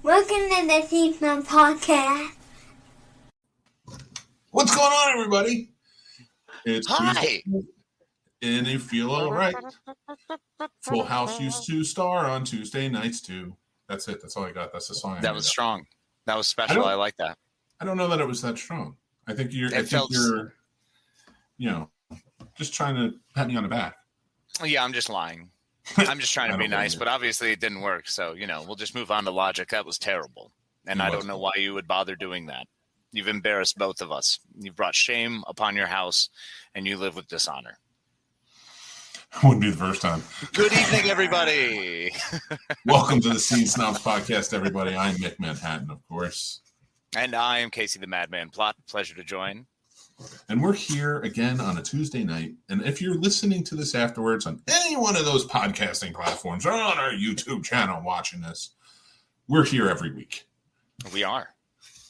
Welcome to the Scene Snobs podcast. What's going on, everybody? It's Hi. Tuesday, and you feel all right. Full House used to star on Tuesday nights too. That's it. That's all I got. That's the song. That was strong. That was special. I like that. I don't know that it was that strong. I think you're, just trying to pat me on the back. Yeah, I'm just lying. I'm just trying to be nice, but obviously it didn't work. So, we'll just move on to logic. That was terrible. And I don't know why you would bother doing that. You've embarrassed both of us. You've brought shame upon your house, and you live with dishonor. Wouldn't be the first time. Good evening, everybody. Welcome to the Scene Snobs podcast, everybody. I'm Mick Manhattan, of course. And I am Casey the Madman Plot. Pleasure to join. And we're here again on a Tuesday night. And if you're listening to this afterwards on any one of those podcasting platforms or on our YouTube channel watching this, we're here every week. We are.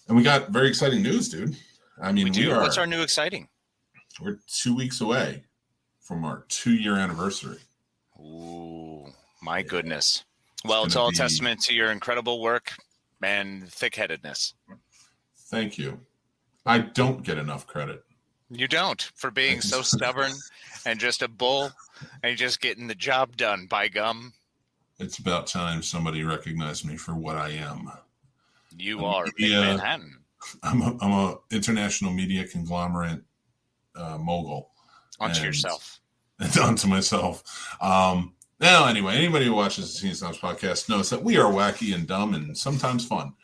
And we got very exciting news, dude. I mean, we do. What's our new exciting? We're 2 weeks away from our 2-year anniversary. Ooh, my goodness. Well, it's all a testament to your incredible work and thick-headedness. Thank you. I don't get enough credit. You don't, for being so stubborn and just a bull and just getting the job done, by gum. It's about time somebody recognized me for what I am. You are Manhattan. I'm a international media conglomerate mogul. Onto yourself. And onto myself. Now, anyway, anybody who watches the Scene Snobs podcast knows that we are wacky and dumb and sometimes fun.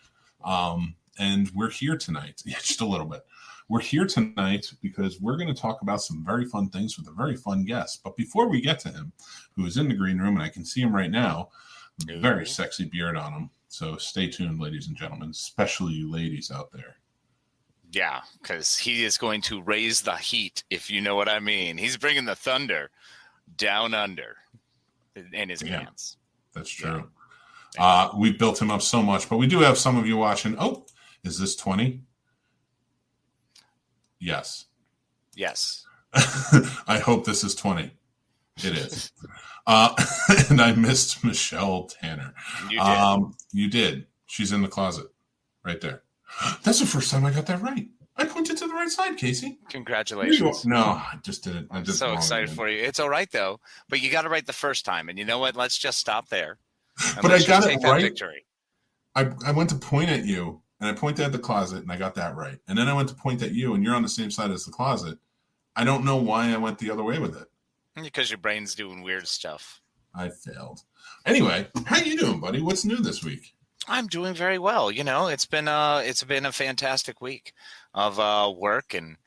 And we're here tonight. Yeah, just a little bit. We're here tonight because we're going to talk about some very fun things with a very fun guest. But before we get to him, who is in the green room, and I can see him right now, with a very sexy beard on him. So stay tuned, ladies and gentlemen, especially you ladies out there. Yeah, because he is going to raise the heat, if you know what I mean. He's bringing the thunder down under in his pants. That's true. We built him up so much, but we do have some of you watching. Oh, is this 20? Yes. Yes. I hope this is 20. It is. And I missed Michelle Tanner. You did. You did. She's in the closet right there. That's the first time I got that right. I pointed to the right side, Casey. Congratulations. No, I just did it. I'm so excited for you. It's all right, though. But you got it right the first time. And you know what? Let's just stop there. But I got it right. Victory. I went to point at you, and I pointed at the closet, and I got that right. And then I went to point at you, and you're on the same side as the closet. I don't know why I went the other way with it. Because your brain's doing weird stuff. I failed. Anyway, how you doing, buddy? What's new this week? I'm doing very well. It's been a fantastic week of work and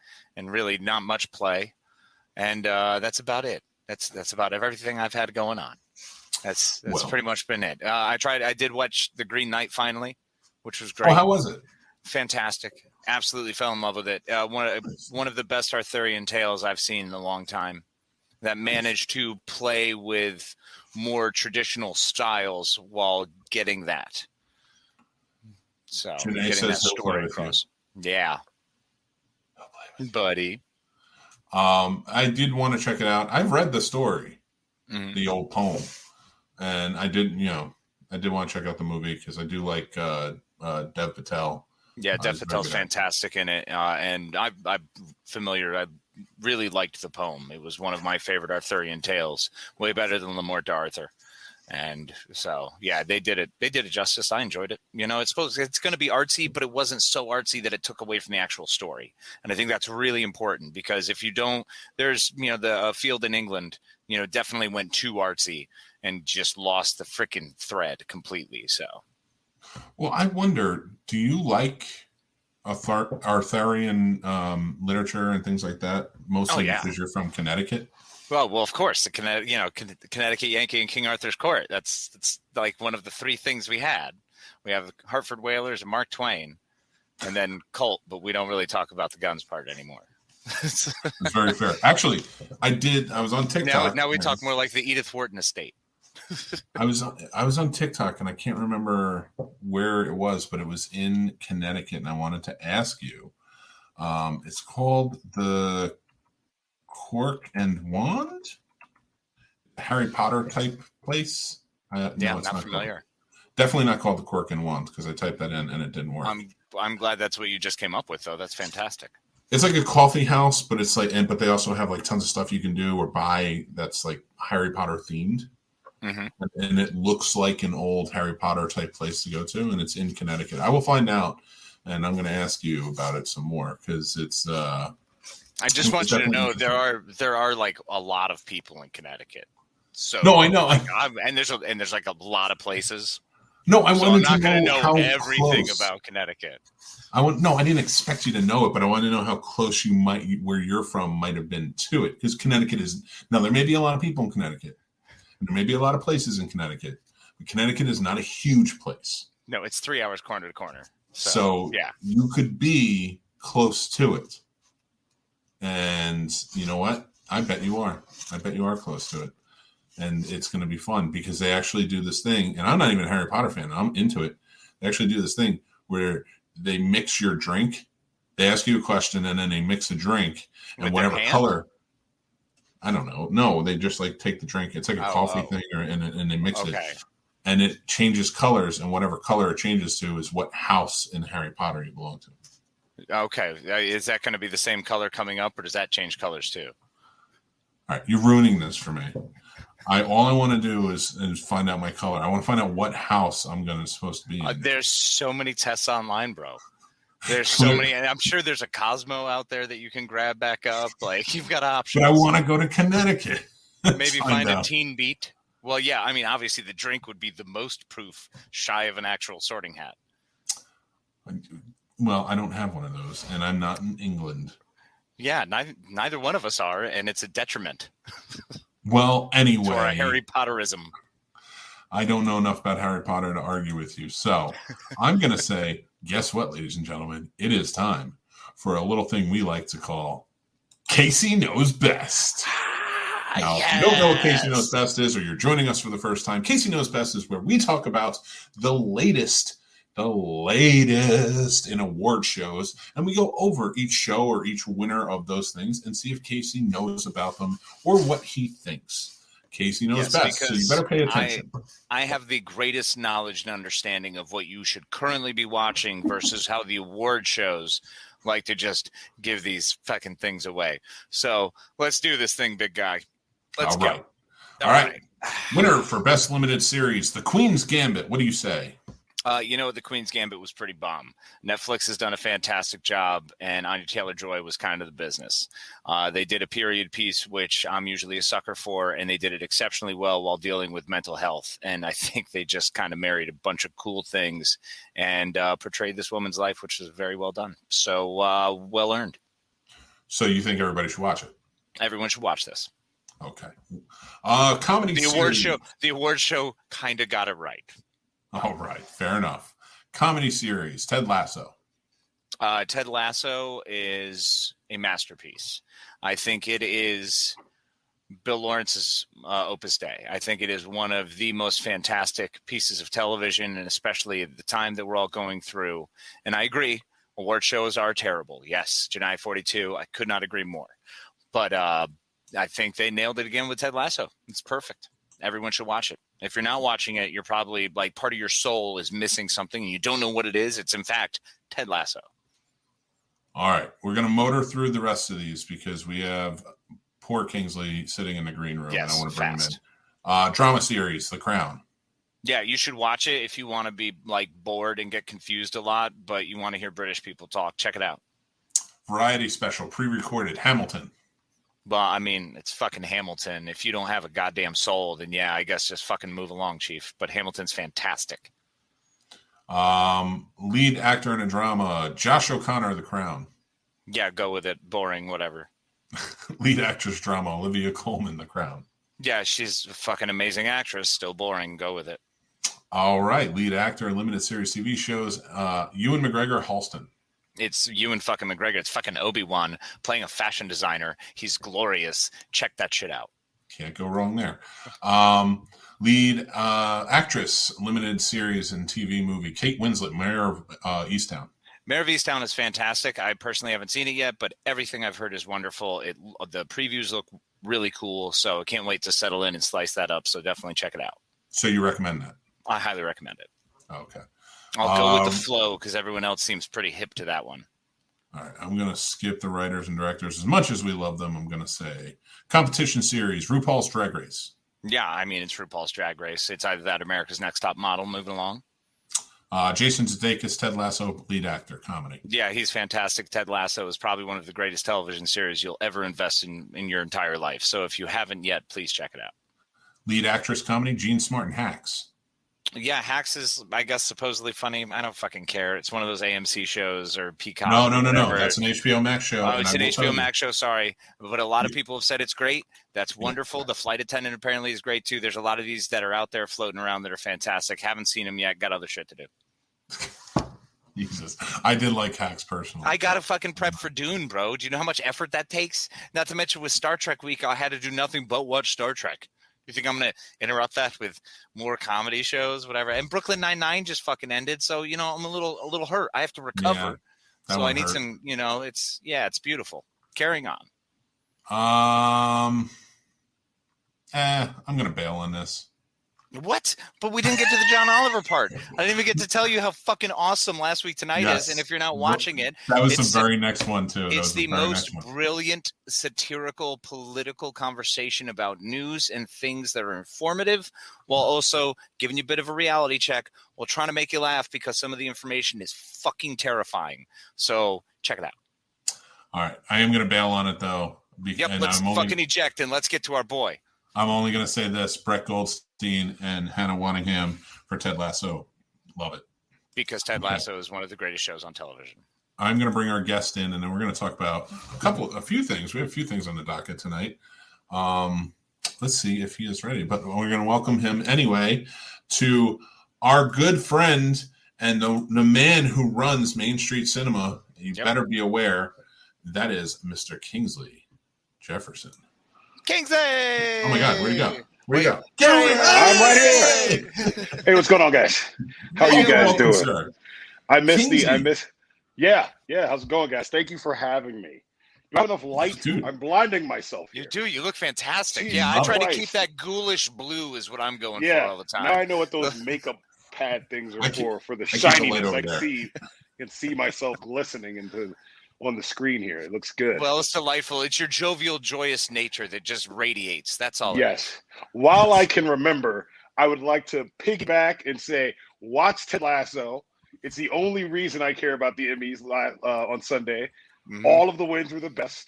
really not much play, and that's about it. That's about everything I've had going on. That's pretty much been it. I did watch The Green Knight finally, which was great. Oh, how was it? Fantastic. Absolutely fell in love with it. One of the best Arthurian tales I've seen in a long time that managed to play with more traditional styles while getting that. So getting that story across. Yeah. Buddy. I did want to check it out. I've read the story, the old poem. And I did want to check out the movie because I do like Dev Patel. Yeah, Dev Patel's fantastic in it. And I'm familiar. I really liked the poem. It was one of my favorite Arthurian tales, way better than Lamort to Arthur. And so, yeah, they did it justice. I enjoyed it. It's going to be artsy, but it wasn't so artsy that it took away from the actual story. And I think that's really important because if you don't, there's, the field in England, definitely went too artsy and just lost the freaking thread completely. So, well, I wonder, do you like Arthurian literature and things like that? Mostly because you're from Connecticut. Well, of course, the Connecticut Yankee and King Arthur's Court. That's like one of the three things we had. We have Hartford Whalers and Mark Twain, and then Colt. But we don't really talk about the guns part anymore. It's very fair. Actually, I was on TikTok. Now we talk more like the Edith Wharton estate. I was on TikTok and I can't remember where it was, but it was in Connecticut, and I wanted to ask you. It's called the Cork and Wand, Harry Potter type place. No, not familiar. Definitely not called the Cork and Wand because I typed that in and it didn't work. I'm glad that's what you just came up with, though. That's fantastic. It's like a coffee house, but it's like, but they also have like tons of stuff you can do or buy that's like Harry Potter themed. Mm-hmm. And it looks like an old Harry Potter type place to go to, and it's in Connecticut. I will find out, and I'm going to ask you about it some more because it's. I just want you to know there are like a lot of people in Connecticut. So no, I know, and there's like a lot of places. No, I wanted I'm not to going to know know how everything close. about Connecticut. I didn't expect you to know it, but I wanted to know how close where you're from, might have been to it. Because Connecticut is now there may be a lot of people in Connecticut, and there may be a lot of places in Connecticut, but Connecticut is not a huge place. No, it's 3 hours corner to corner. So yeah, you could be close to it, and you know what? I bet you are. I bet you are close to it. And it's going to be fun because they actually do this thing. And I'm not even a Harry Potter fan. I'm into it. They actually do this thing where they mix your drink. They ask you a question and then they mix a drink. And whatever color. I don't know. No, they just like take the drink. It's like a coffee thing and they mix it. And it changes colors. And whatever color it changes to is what house in Harry Potter you belong to. Okay. Is that going to be the same color coming up or does that change colors too? All right. You're ruining this for me. All I want to do is find out my color. I want to find out what house I'm supposed to be in. There's so many tests online, bro. There's so many, and I'm sure there's a Cosmo out there that you can grab back up. Like you've got options. But I want to go to Connecticut. Maybe find a teen beat. Well, yeah. I mean, obviously the drink would be the most proof shy of an actual sorting hat. Well, I don't have one of those, and I'm not in England. Yeah, neither one of us are, and it's a detriment. Well, anyway. To our Harry Potterism. I don't know enough about Harry Potter to argue with you. So I'm going to say, guess what, ladies and gentlemen? It is time for a little thing we like to call Casey Knows Best. Now, if you don't know what Casey Knows Best is, or you're joining us for the first time, Casey Knows Best is where we talk about the latest in award shows, and we go over each show or each winner of those things and see if Casey knows about them or what he thinks. Casey knows best, so you better pay attention. I have the greatest knowledge and understanding of what you should currently be watching versus how the award shows like to just give these fucking things away. So let's do this thing, big guy. Let's go. All right. Winner for Best Limited Series, The Queen's Gambit. What do you say? The Queen's Gambit was pretty bomb. Netflix has done a fantastic job, and Anya Taylor-Joy was kind of the business. They did a period piece, which I'm usually a sucker for, and they did it exceptionally well while dealing with mental health. And I think they just kind of married a bunch of cool things and portrayed this woman's life, which was very well done. So well earned. So you think everybody should watch it? Everyone should watch this. Okay. Comedy series. The award show kind of got it right. All right, fair enough. Comedy series, Ted Lasso. Ted Lasso is a masterpiece. I think it is Bill Lawrence's Opus Dei. I think it is one of the most fantastic pieces of television, and especially at the time that we're all going through. And I agree, award shows are terrible. Yes, Janai 42, I could not agree more. But I think they nailed it again with Ted Lasso. It's perfect. Everyone should watch it. If you're not watching it, you're probably like part of your soul is missing something and you don't know what it is. It's in fact Ted Lasso. All right. We're going to motor through the rest of these because we have poor Kingsley sitting in the green room. Yes, and I want to bring him in. Drama series, The Crown. Yeah, you should watch it if you want to be like bored and get confused a lot, but you want to hear British people talk. Check it out. Variety special, pre-recorded, Hamilton. Well, I mean, it's fucking Hamilton. If you don't have a goddamn soul, then yeah, I guess just fucking move along, Chief. But Hamilton's fantastic. Lead actor in a drama, Josh O'Connor, The Crown. Yeah, go with it. Boring, whatever. Lead actress drama, Olivia Colman, The Crown. Yeah, she's a fucking amazing actress. Still boring. Go with it. All right. Lead actor in limited series TV shows, Ewan McGregor, Halston. It's Ewan fucking McGregor. It's fucking Obi-Wan playing a fashion designer. He's glorious. Check that shit out. Can't go wrong there. Lead actress, limited series and TV movie, Kate Winslet, Mayor of Easttown. Mayor of Easttown is fantastic. I personally haven't seen it yet, but everything I've heard is wonderful. The previews look really cool, so I can't wait to settle in and slice that up. So definitely check it out. So you recommend that? I highly recommend it. Okay. I'll go with the flow because everyone else seems pretty hip to that one. All right. I'm going to skip the writers and directors. As much as we love them, I'm going to say competition series, RuPaul's Drag Race. Yeah, I mean, it's RuPaul's Drag Race. It's either that America's Next Top Model moving along. Jason Sudeikis, Ted Lasso, lead actor, comedy. Yeah, he's fantastic. Ted Lasso is probably one of the greatest television series you'll ever invest in your entire life. So if you haven't yet, please check it out. Lead actress, comedy, Jean Smart and Hacks. Yeah, Hacks is, I guess, supposedly funny. I don't fucking care. It's one of those AMC shows or Peacock. No. That's an HBO Max show. Oh, it's an HBO Max show. Sorry. But a lot of people have said it's great. That's wonderful. Yeah. The flight attendant apparently is great, too. There's a lot of these that are out there floating around that are fantastic. Haven't seen them yet. Got other shit to do. Jesus. I did like Hacks personally. I got to fucking prep for Dune, bro. Do you know how much effort that takes? Not to mention with Star Trek week, I had to do nothing but watch Star Trek. You think I'm going to interrupt that with more comedy shows, whatever? And Brooklyn Nine-Nine just fucking ended. So, I'm a little hurt. I have to recover. Yeah, so I need some, it's beautiful. Carrying on. I'm going to bail on this. What? But we didn't get to the John Oliver part. I didn't even get to tell you how fucking awesome Last Week Tonight is. And if you're not watching it, that was the very next one too. It's the most brilliant satirical political conversation about news and things that are informative, while also giving you a bit of a reality check, while trying to make you laugh because some of the information is fucking terrifying. So check it out. All right, I am going to bail on it though. Let's fucking eject and let's get to our boy. I'm only going to say this: Brett Goldstein and Hannah Waddingham for Ted Lasso. Love it. Because Ted Lasso is one of the greatest shows on television. I'm going to bring our guest in, and then we're going to talk about a few things. We have a few things on the docket tonight. Let's see if he is ready. But we're going to welcome him anyway to our good friend and the man who runs Main Street Cinema. You better be aware. That is Mr. Kingsley Jefferson. Kingsley! Oh my God, where'd he go? I'm right here. Hey, what's going on, guys? How are you guys doing? Sir. I miss. Yeah. How's it going, guys? Thank you for having me. You have enough light? Dude. I'm blinding myself here. You do. You look fantastic. Jeez, I try to keep that ghoulish blue is what I'm going for all the time. Now I know what those makeup pad things are for the shininess. I can see myself glistening on the screen here. It looks good. Well, it's delightful. It's your jovial, joyous nature that just radiates. That's all. Yes. While I can remember, I would like to piggyback and say, watch Ted Lasso. It's the only reason I care about the Emmys on Sunday. Mm-hmm. All of the wins were the best.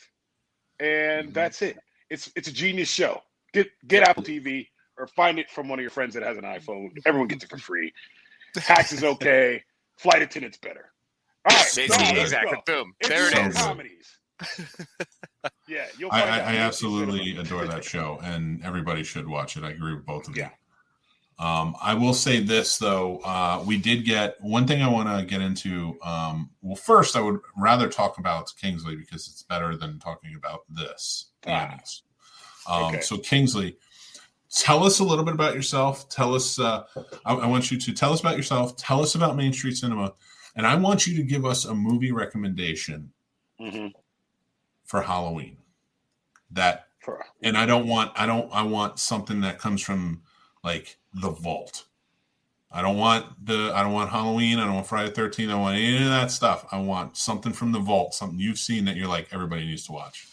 And that's it. It's a genius show. Get Apple TV or find it from one of your friends that has an iPhone. Everyone gets it for free. Hacks is okay. Flight Attendant's better. All right, exactly. Boom. There it is. Comedies. Yeah, I absolutely adore that show, and everybody should watch it. I agree with both of you. I will say this though, we did get one thing I want to get into. Well, first, I would rather talk about Kingsley because it's better than talking about this. So Kingsley, tell us a little bit about yourself. Tell us. I want you to tell us about yourself. Tell us about Main Street Cinema. And I want you to give us a movie recommendation for Halloween. I want something that comes from like the vault. I don't want Halloween. I don't want Friday the 13th. I don't want any of that stuff. I want something from the vault, something you've seen that you're like, everybody needs to watch.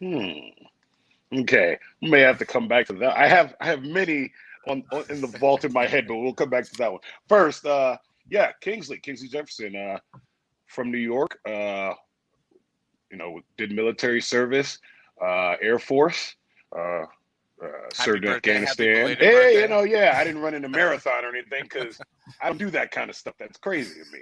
Okay. We may have to come back to that. I have many in the vault in my head, but we'll come back to that one. First, Kingsley Jefferson, from New York, did military service, Air Force, served in Afghanistan. Hey, I didn't run in a marathon or anything because I don't do that kind of stuff. That's crazy to me.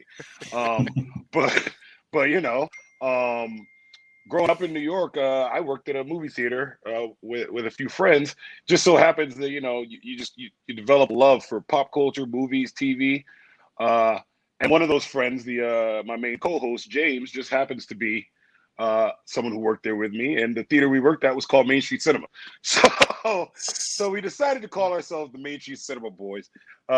Growing up in New York, I worked at a movie theater with a few friends. Just so happens that you develop love for pop culture, movies, TV. And one of those friends, my main co-host, James, just happens to be someone who worked there with me. And the theater we worked at was called Main Street Cinema. So we decided to call ourselves the Main Street Cinema Boys.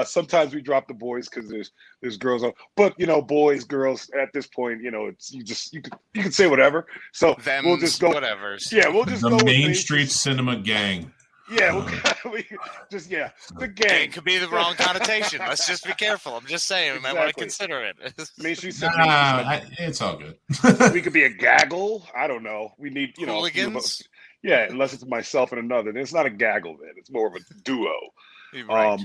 Sometimes we drop the boys because there's girls on. But, boys, girls, at this point, it's you can say whatever. So we'll just go. Whatever. Yeah, we'll just the go Main Street Cinema Gang. we just the Gang gang. could be the wrong connotation. Let's just be careful. I'm just saying, we might want to consider it. Main Street It's all good. we could be a gaggle. I don't know. We need Hooligans. Unless it's myself and another, then it's not a gaggle. Then it's more of a duo. Right.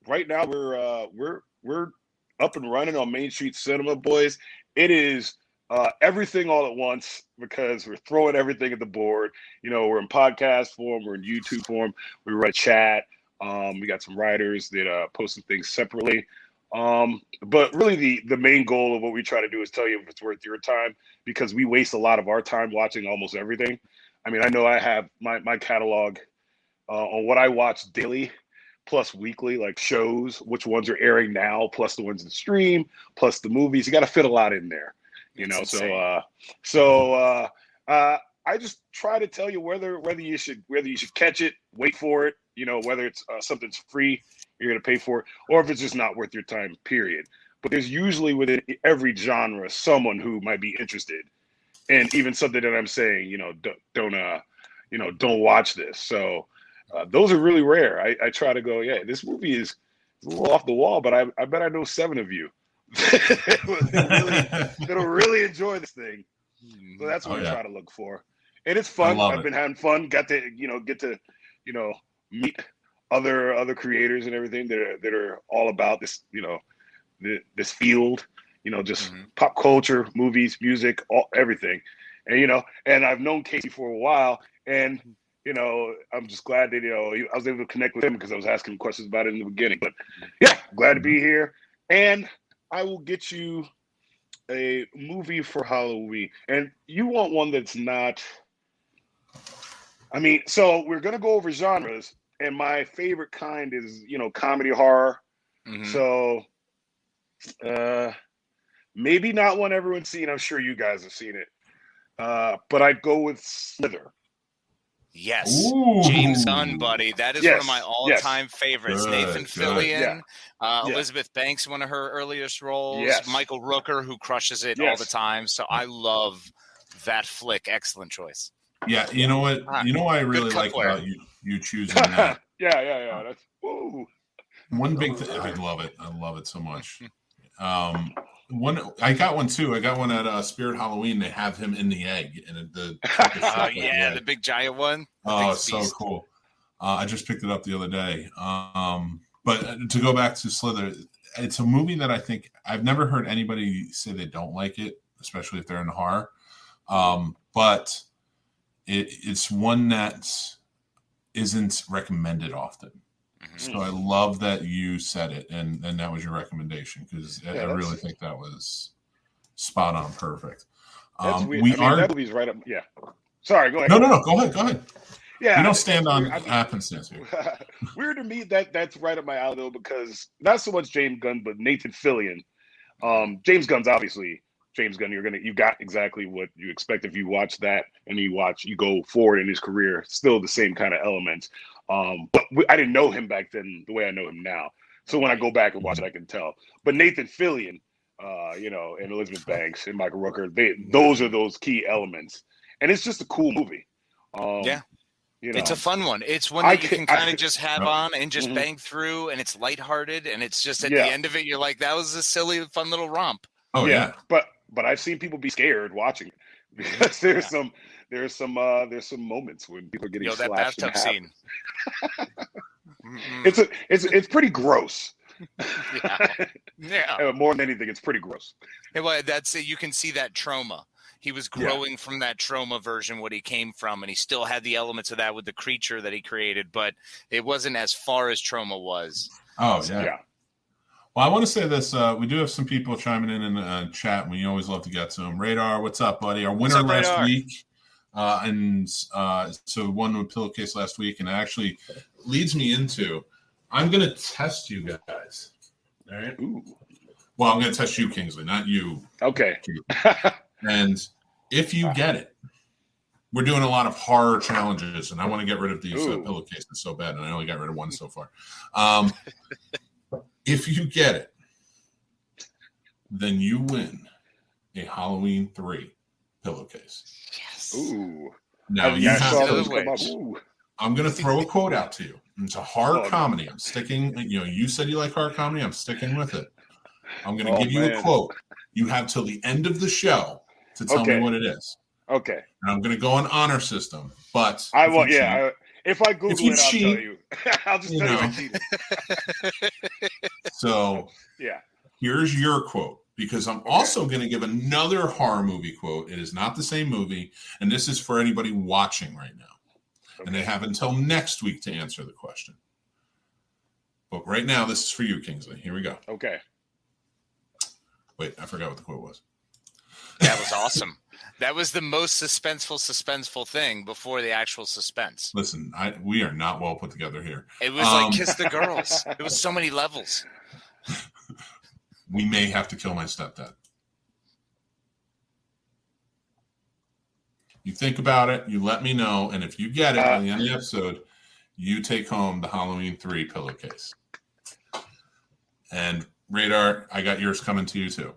Right now we're up and running on Main Street Cinema, boys. It is everything all at once because we're throwing everything at the board. We're in podcast form, we're in YouTube form, we write chat. We got some writers that posted things separately. But really the main goal of what we try to do is tell you if it's worth your time, because we waste a lot of our time watching almost everything. I mean, I know I have my catalog on what I watch daily plus weekly, like shows, which ones are airing now, plus the ones in stream, plus the movies. You got to fit a lot in there, So I just try to tell you whether you should catch it, wait for it, whether it's something's free, you're going to pay for it, or if it's just not worth your time, period. But there's usually within every genre someone who might be interested, and even something that I'm saying, don't watch this. So those are really rare. I try to go, this movie is a little off the wall, but I bet I know 7 of you that'll really enjoy this thing. So that's what I try to look for, and it's fun. I've been having fun. Got to get to meet other creators and everything that are all about this this field. Just pop culture, movies, music, everything, and I've known Casey for a while, and I'm just glad that I was able to connect with him because I was asking him questions about it in the beginning. But glad to be here, and I will get you a movie for Halloween. And you want one that's not, so we're going to go over genres, and my favorite kind is, comedy horror. So maybe not one everyone's seen. I'm sure you guys have seen it. But I'd go with Slither. Yes. Ooh. James Gunn, buddy. That is one of my all-time favorites. Good, Nathan Fillion, Yeah. Elizabeth Banks, one of her earliest roles. Michael Rooker, who crushes it all the time. So I love that flick. Excellent choice. Yeah, you know what? You know what I really like about you choosing that? Yeah. That's one big thing. I love it. I love it so much. I got one too. I got one at Spirit Halloween. They have him in the egg, and the big giant one. Oh, it's so cool. I just picked it up the other day. But to go back to Slither, it's a movie that I think I've never heard anybody say they don't like it, especially if they're in horror. But it's one that isn't recommended often. So I love that you said it, and that was your recommendation, because I really think that was spot on, perfect. That's weird. That movie's right up. Yeah. Sorry, go ahead. No. Go ahead. Yeah. You don't stand on happenstance here. Weird to me that's right up my alley, though, because not so much James Gunn, but Nathan Fillion. James Gunn's obviously James Gunn. You got exactly what you expect if you watch that, and you go forward in his career, still the same kind of elements. But I didn't know him back then the way I know him now. So when I go back and watch it, I can tell. But Nathan Fillion, and Elizabeth Banks and Michael Rooker, those are those key elements. And it's just a cool movie. It's a fun one. It's one that you can kind of just have on and just bang through, and it's lighthearted, and it's just at the end of it, you're like, that was a silly, fun little romp. Oh yeah. But I've seen people be scared watching it, because there's some moments when people are getting slashed that bathtub scene. It's pretty gross. Yeah. More than anything, it's pretty gross. Well, that's it. You can see that trauma. He was growing from that trauma version, what he came from, and he still had the elements of that with the creature that he created, but it wasn't as far as trauma was. Oh, yeah. Well, I want to say this. We do have some people chiming in the chat, and we always love to get to them. Radar, what's up, buddy? Our winner last week. So won with Pillowcase last week, and it actually leads me into, I'm going to test you guys. All right? Ooh. Well, I'm going to test you, Kingsley, not you. Okay. And if you get it, we're doing a lot of horror challenges, and I want to get rid of these pillowcases so bad, and I only got rid of one so far. If you get it, then you win a Halloween 3 pillowcase. Yes. Ooh. No, you I have saw to. those come up. Ooh. I'm going to throw a quote out to you. It's a horror Oh, comedy. I'm sticking. You said you like horror comedy. I'm sticking with it. I'm going to give you man. a quote. You have till the end of the show to tell me what it is. Okay. And I'm going to go on honor system. But I will. Yeah. If I Google it, I'll tell you. I'll just tell you I cheated. So yeah. Here's your quote, because I'm also going to give another horror movie quote. It is not the same movie, and this is for anybody watching right now. Okay. And they have until next week to answer the question. But right now, this is for you, Kingsley. Here we go. Okay. Wait, I forgot what the quote was. That was awesome. That was the most suspenseful thing before the actual suspense. Listen, we are not well put together here. It was like Kiss the Girls. It was so many levels. We may have to kill my stepdad. You think about it, you let me know, and if you get it by the end of the episode, you take home the Halloween 3 pillowcase. And Radar, I got yours coming to you too.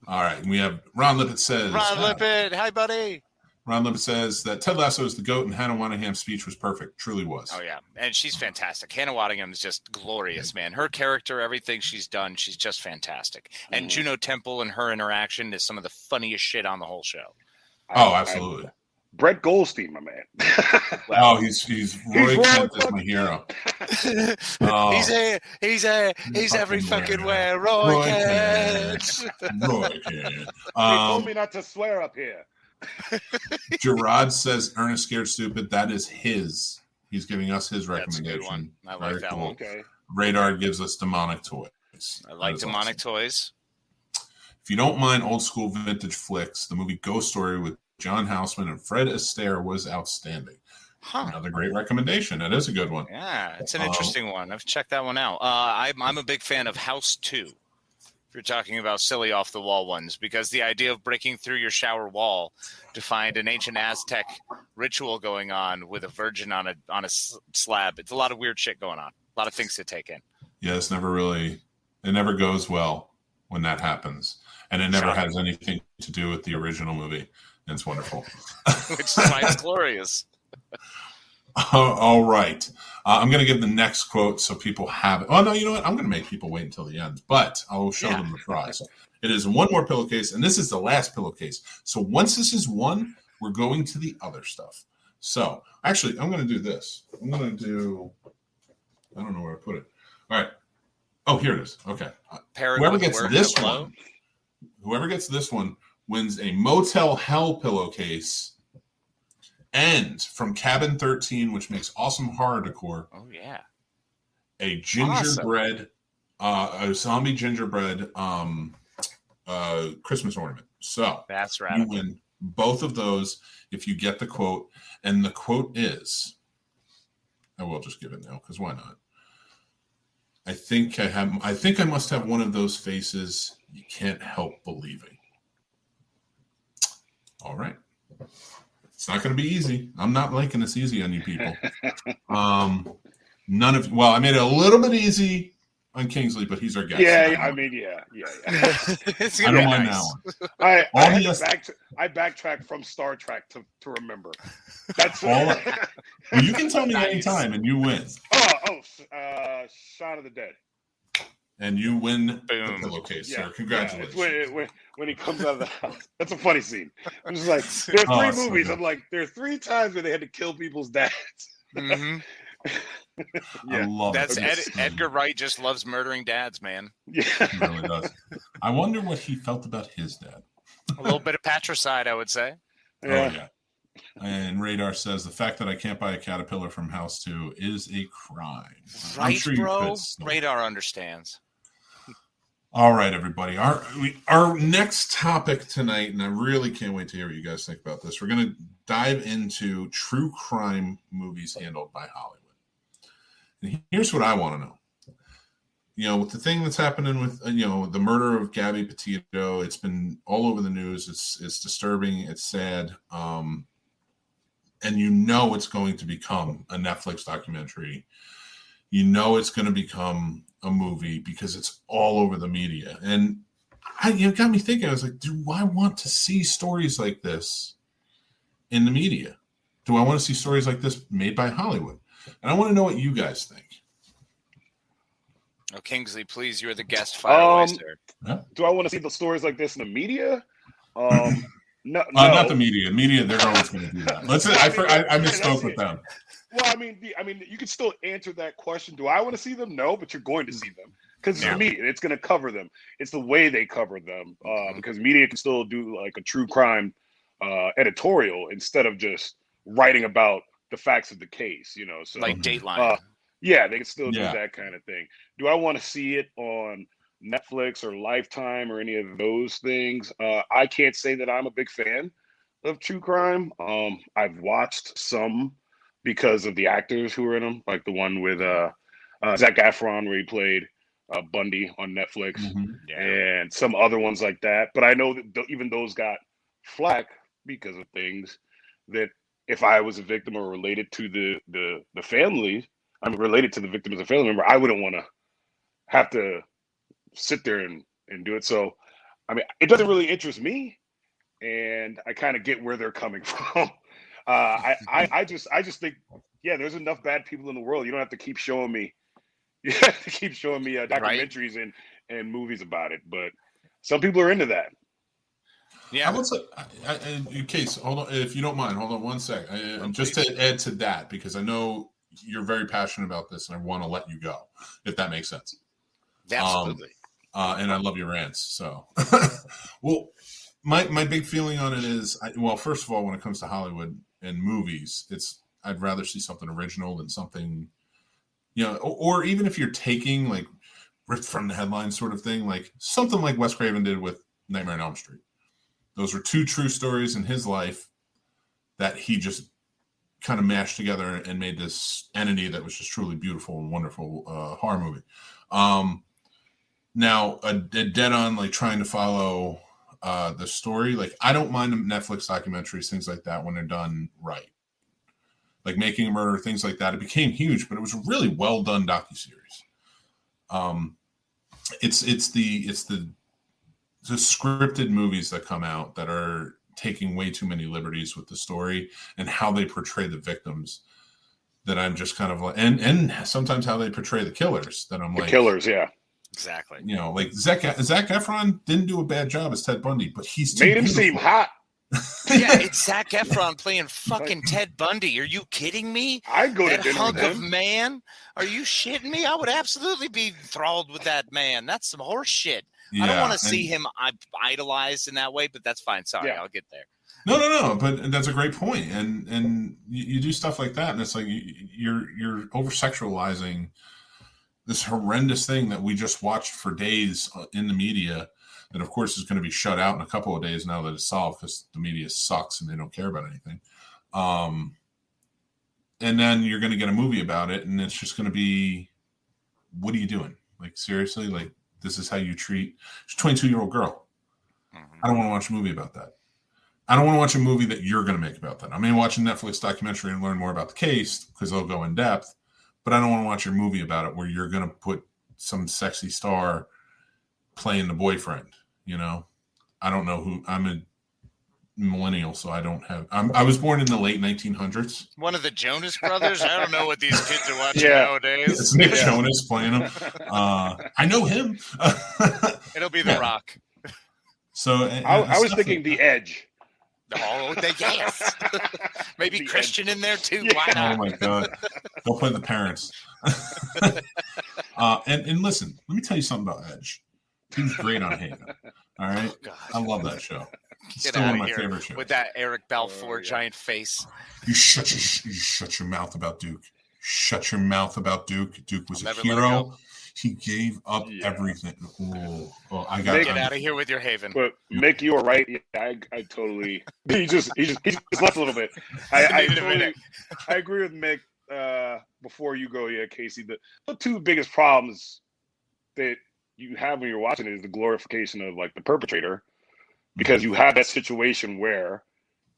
All right, we have Ron Lippett says. Ron Lippett, hi buddy. Ron Lippett says that Ted Lasso is the GOAT and Hannah Waddingham's speech was perfect. Truly was. Oh, yeah. And she's fantastic. Hannah Waddingham is just glorious, man. Her character, everything she's done, she's just fantastic. And Juno Temple and her interaction is some of the funniest shit on the whole show. Oh, absolutely. Brett Goldstein, my man. He's Roy Kent is my hero. He's every fucking where. Roy Kent. Roy Kent. They told me not to swear up here. Gerard says Ernest Scared Stupid. That is his. He's giving us his recommendation. That's a good one. I like that one. Okay. Radar gives us Demonic Toys. I like Demonic Toys. If you don't mind old school vintage flicks, the movie Ghost Story with John Houseman and Fred Astaire was outstanding. Another great recommendation. That is a good one. Yeah, it's an interesting one. I've checked that one out. I'm a big fan of House 2. If you're talking about silly off the wall ones, because the idea of breaking through your shower wall to find an ancient Aztec ritual going on with a virgin on a slab, it's a lot of weird shit going on. A lot of things to take in. Yeah, it never goes well when that happens. And it never has anything to do with the original movie. And it's wonderful. Which is why it's glorious. All right. I'm going to give the next quote so people have it. Oh, no, you know what? I'm going to make people wait until the end, but I'll show them the prize. It is one more pillowcase, and this is the last pillowcase. So once this is one, we're going to the other stuff. So actually, I'm going to do this. I don't know where I put it. All right. Oh, here it is. Okay. Whoever gets this one wins a Motel Hell pillowcase. And from Cabin 13, which makes awesome horror decor. Oh, yeah. A gingerbread, a zombie gingerbread Christmas ornament. So that's right. You win both of those if you get the quote. And the quote is, I will just give it now, because why not? I think I must have one of those faces you can't help believing. All right. It's not going to be easy. I'm not making this easy on you people. I made it a little bit easy on Kingsley, but he's our guest. Yeah, I don't mind that one. I backtracked from Star Trek to remember. That's well, you can tell me anytime, and you win. Shaun of the Dead. And you win the pillowcase, sir. Congratulations. Yeah, when he comes out of the house. That's a funny scene. I'm just like, there are 3 movies. I'm like, there are 3 times where they had to kill people's dads. Mm-hmm. I love Edgar Wright just loves murdering dads, man. Yeah. He really does. I wonder what he felt about his dad. A little bit of patricide, I would say. Yeah. Oh, yeah. And Radar says the fact that I can't buy a caterpillar from House 2 is a crime. Right, I'm sure bro? Radar understands. All right, everybody. Our next topic tonight, and I really can't wait to hear what you guys think about this. We're going to dive into true crime movies handled by Hollywood. And here's what I want to know. With the thing that's happening with, the murder of Gabby Petito, it's been all over the news. It's disturbing. It's sad. And it's going to become a Netflix documentary. It's going to become a movie because it's all over the media. And it got me thinking, I was like, do I want to see stories like this in the media? Do I want to see stories like this made by Hollywood? And I want to know what you guys think. Oh, Kingsley, please, you're the guest. Fire away, sir. Yeah. Do I want to see the stories like this in the media? No. Not the media. Media, they're always going to do that. I misspoke with them. Well, I mean, you can still answer that question. Do I want to see them? No, but you're going to see them because it's media. It's going to cover them. It's the way they cover them because media can still do like a true crime editorial instead of just writing about the facts of the case. So like Dateline. Yeah, they can still do that kind of thing. Do I want to see it on Netflix or Lifetime or any of those things? I can't say that I'm a big fan of true crime. I've watched some because of the actors who are in them, like the one with Zac Efron where he played Bundy on Netflix, and some other ones like that. But I know that even those got flack because of things that if I was a victim or related to the family, I'm related to the victim as a family member, I wouldn't want to have to sit there and do it. So, I mean, it doesn't really interest me, and I kind of get where they're coming from. I just think, there's enough bad people in the world. You don't have to keep showing me. You have to keep showing me documentaries and movies about it. But some people are into that. Yeah. I would say, in case, hold on, if you don't mind, hold on one sec. Just to add to that, because I know you're very passionate about this, and I want to let you go, if that makes sense. Absolutely. And I love your rants. So, well, my big feeling on it is, first of all, when it comes to Hollywood and movies, I'd rather see something original than something, or even if you're taking like ripped from the headline sort of thing, like something like Wes Craven did with Nightmare on Elm Street. Those were two true stories in his life that he just kind of mashed together and made this entity that was just truly beautiful and wonderful horror movie. Now, a dead on like trying to follow the story, like I don't mind the Netflix documentaries, things like that when they're done right. Like Making a Murder, things like that. It became huge, but it was a really well done docuseries. It's the scripted movies that come out that are taking way too many liberties with the story and how they portray the victims that I'm just kind of like, and sometimes how they portray the killers that I'm like, killers, yeah, exactly. Like Zac Efron didn't do a bad job as Ted Bundy, but he's made him seem hot. Yeah, it's Zac Efron playing fucking Ted Bundy. Are you kidding me? I'd go to that dinner hunk with him. Of man. Are you shitting me? I would absolutely be enthralled with that man. That's some horse shit. Yeah, I don't want to see him idolized in that way, but that's fine. Sorry, I'll get there. No, but that's a great point. And you do stuff like that, and it's like you're over sexualizing this horrendous thing that we just watched for days in the media. That, of course, is going to be shut out in a couple of days now that it's solved because the media sucks and they don't care about anything. And then you're going to get a movie about it, and it's just going to be, what are you doing? Like, seriously? Like, this is how you treat a 22-year-old girl. Mm-hmm. I don't want to watch a movie about that. I don't want to watch a movie that you're going to make about that. I may watch a Netflix documentary and learn more about the case because they'll go in depth, but I don't want to watch your movie about it where you're going to put some sexy star playing the boyfriend. I don't know who. I'm a millennial, so I don't have. I was born in the late 1900s. One of the Jonas Brothers. I don't know what these kids are watching nowadays. It's Nick Jonas playing him. I know him. It'll be The Rock. So I was thinking The Edge. Oh, yes. Maybe the Christian Edge in there too. Yeah. Why not? Oh my God! Don't play the parents. And listen, let me tell you something about Edge. He was great on Haven. All right, I love that show. It's still one of my favorite shows. With that Eric Balfour giant face. You shut your mouth about Duke. Shut your mouth about Duke. Duke was a hero. He gave up everything. I got get out of here with your Haven. But Mick, you were right. Yeah, I totally. He just left a little bit. I agree with Mick. Before you go, Casey. The two biggest problems that you have when you're watching it is the glorification of like the perpetrator, because you have that situation where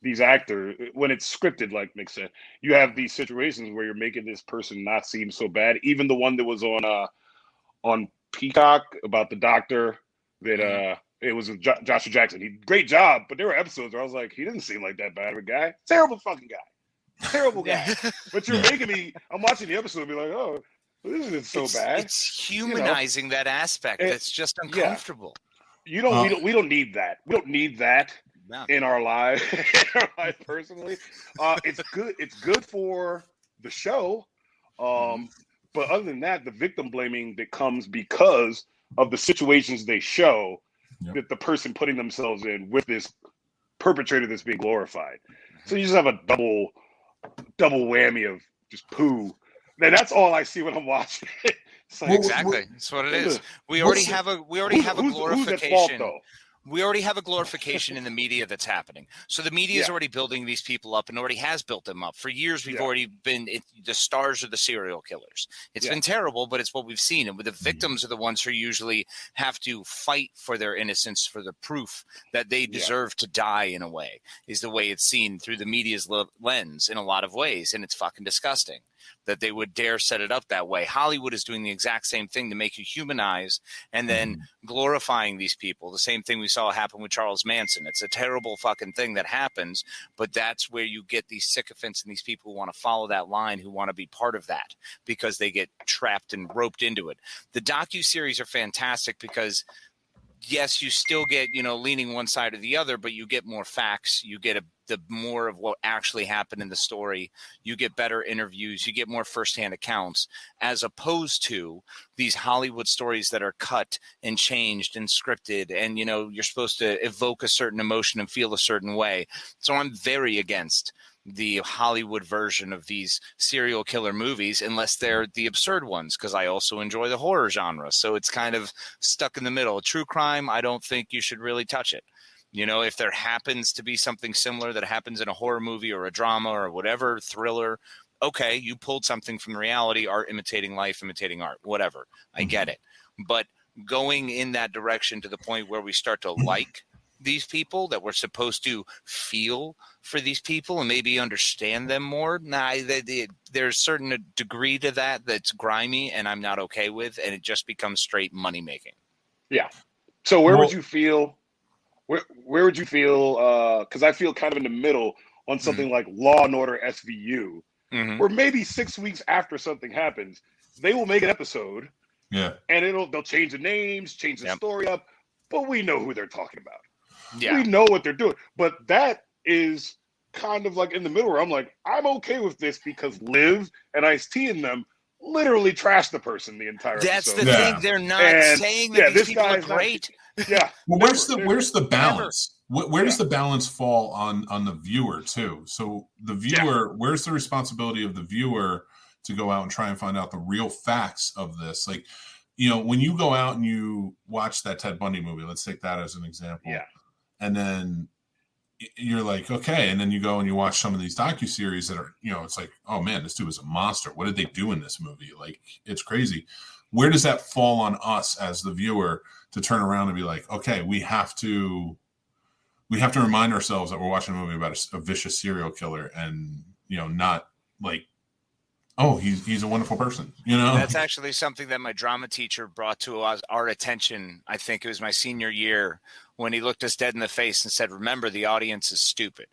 these actors, when it's scripted, like Mick said, you have these situations where you're making this person not seem so bad. Even the one that was on Peacock about the doctor that it was Joshua Jackson. Great job, but there were episodes where I was like, he didn't seem like that bad of a guy. Terrible fucking guy. Terrible guy. But you're making me. I'm watching the episode and be like, oh, this isn't so bad. It's humanizing that aspect. That's just uncomfortable. We don't need that. We don't need that in our lives. Personally, it's good. It's good for the show. But other than that, the victim blaming that comes because of the situations they show that the person putting themselves in with this perpetrator that's being glorified. So you just have a double whammy of just poo. And that's all I see when I'm watching. Like, exactly, that's what it is. We already have a glorification. Who's at fault, though? We already have a glorification in the media that's happening. So the media is already building these people up and already has built them up. For years, we've already been the stars are the serial killers. It's been terrible, but it's what we've seen. And the victims are the ones who usually have to fight for their innocence, for the proof that they deserve to die in a way, is the way it's seen through the media's lens in a lot of ways. And it's fucking disgusting that they would dare set it up that way. Hollywood is doing the exact same thing to make you humanize and then glorifying these people. The same thing we saw happen with Charles Manson. It's a terrible fucking thing that happens, but that's where you get these sycophants and these people who want to follow that line, who want to be part of that because they get trapped and roped into it. The docuseries are fantastic because yes, you still get, leaning one side or the other, but you get more facts. You get the more of what actually happened in the story. You get better interviews. You get more firsthand accounts, as opposed to these Hollywood stories that are cut and changed and scripted. And, you're supposed to evoke a certain emotion and feel a certain way. So I'm very against the Hollywood version of these serial killer movies, unless they're the absurd ones, because I also enjoy the horror genre. So it's kind of stuck in the middle. True crime, I don't think you should really touch it. If there happens to be something similar that happens in a horror movie or a drama or whatever, thriller, okay, you pulled something from reality, art imitating life, imitating art, whatever. I get it. But going in that direction to the point where we start to like these people, that we're supposed to feel for these people and maybe understand them more. There's a certain degree to that that's grimy and I'm not okay with, and it just becomes straight money making. Yeah. So where would you feel? Where would you feel? Because I feel kind of in the middle on something like Law and Order SVU, where maybe 6 weeks after something happens, they will make an episode. Yeah. And they'll change the names, change the story up, but we know who they're talking about. Yeah. We know what they're doing. But that is kind of like in the middle where I'm like, I'm okay with this because Liv and Ice-T and them literally trashed the person the entire episode. That's the thing. They're not saying that these people are great. Well, where's the balance? Where does the balance fall on the viewer too? So the viewer, where's the responsibility of the viewer to go out and try and find out the real facts of this? Like, when you go out and you watch that Ted Bundy movie, let's take that as an example. Yeah. And then you're like, okay. And then you go and you watch some of these docuseries that are, it's like, oh man, this dude was a monster. What did they do in this movie? Like, it's crazy. Where does that fall on us as the viewer to turn around and be like, okay, we have to remind ourselves that we're watching a movie about a vicious serial killer and, not like, oh, he's a wonderful person, That's actually something that my drama teacher brought to our attention. I think it was my senior year when he looked us dead in the face and said, remember, the audience is stupid.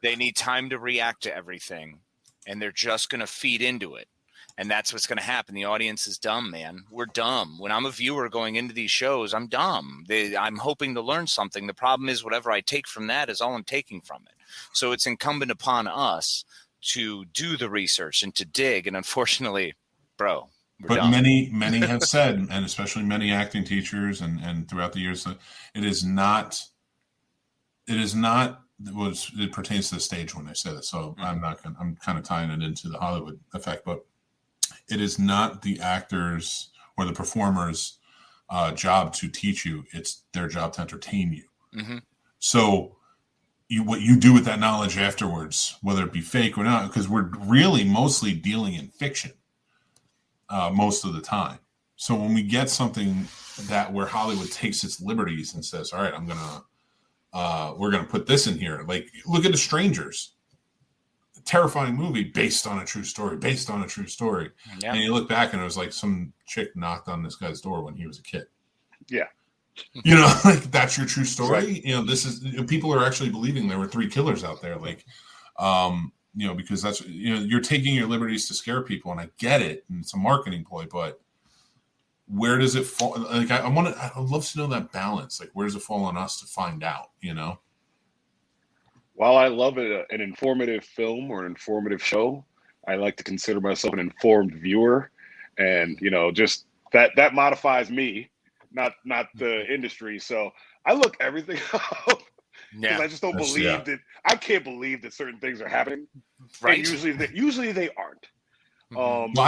They need time to react to everything, and they're just going to feed into it. And that's what's going to happen. The audience is dumb, man. We're dumb. When I'm a viewer going into these shows, I'm dumb. I'm hoping to learn something. The problem is whatever I take from that is all I'm taking from it. So it's incumbent upon us to do the research and to dig. And unfortunately, bro, we're dumb. many have said, and especially many acting teachers and throughout the years, it is not what it pertains to the stage when they say this. So I'm kind of tying it into the Hollywood effect, but it is not the actors or the performers' job to teach you. It's their job to entertain you. So what you do with that knowledge afterwards, whether it be fake or not, because we're really mostly dealing in fiction most of the time. So when we get something where Hollywood takes its liberties and says, all right, we're going to put this in here. Like, look at The Strangers. A terrifying movie based on a true story. Yeah. And you look back and it was like some chick knocked on this guy's door when he was a kid. Yeah. Like, that's your true story. Right. This is, people are actually believing there were 3 killers out there. Like, because that's, you're taking your liberties to scare people, and I get it, and it's a marketing ploy, but where does it fall? Like, I'd love to know that balance. Like, where does it fall on us to find out, While I love an informative film or an informative show, I like to consider myself an informed viewer, and just that modifies me, not the industry. So I look everything up because I just don't believe that. I can't believe that certain things are happening. Right. And usually they aren't.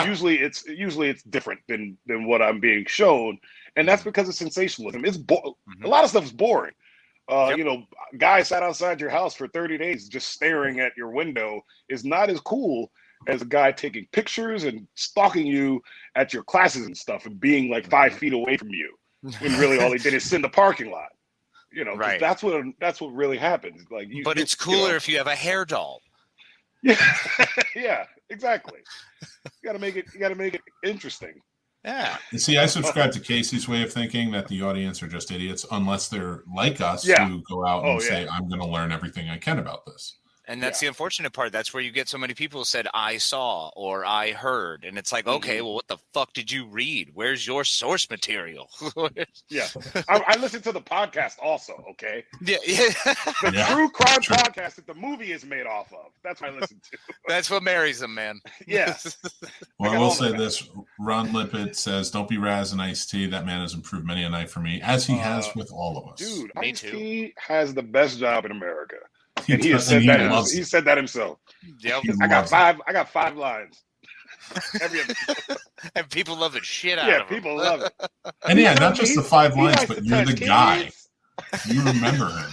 Usually it's different than what I'm being shown, and that's because of sensationalism. It's a lot of stuff is boring. Guy sat outside your house for 30 days just staring at your window is not as cool as a guy taking pictures and stalking you at your classes and stuff and being like 5 feet away from you when really all he did is sit in the parking lot. Right. That's what really happens. Like, but it's cooler if you have a hair doll. Yeah, yeah, exactly. You gotta make it interesting. Yeah. And see, I subscribe to Casey's way of thinking that the audience are just idiots unless they're like us who go out and say, I'm going to learn everything I can about this. And that's the unfortunate part. That's where you get so many people who said, I saw or I heard. And it's like, okay, well, what the fuck did you read? Where's your source material? Yeah. I listen to the podcast also, okay? Yeah. The true crime podcast that the movie is made off of. That's what I listen to. That's what marries them, man. Yeah. Well, I will say this. Ron Lippett says, don't be Raz and Ice-T. That man has improved many a night for me, as he has with all of us. Dude, Ice-T has the best job in America. And he said that himself. Yep. I got five lines. And people love the shit out of it. Yeah, people love it. And not just the 5 lines, but you're the guy. You remember him.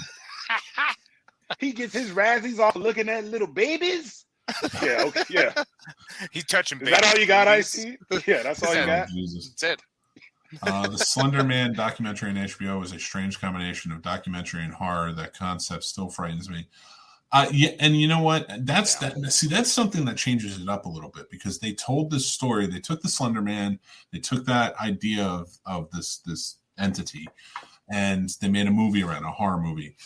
He gets his razzies off looking at little babies. Yeah, okay, yeah. He's touching babies. Is that all you got, Ice-T? Yeah, that's all you got? Jesus. That's it. The Slenderman documentary on HBO is a strange combination of documentary and horror. That concept still frightens me. And you know what? That's something that changes it up a little bit, because they told this story. They took the Slenderman, they took that idea of this entity, and they made a movie around a horror movie.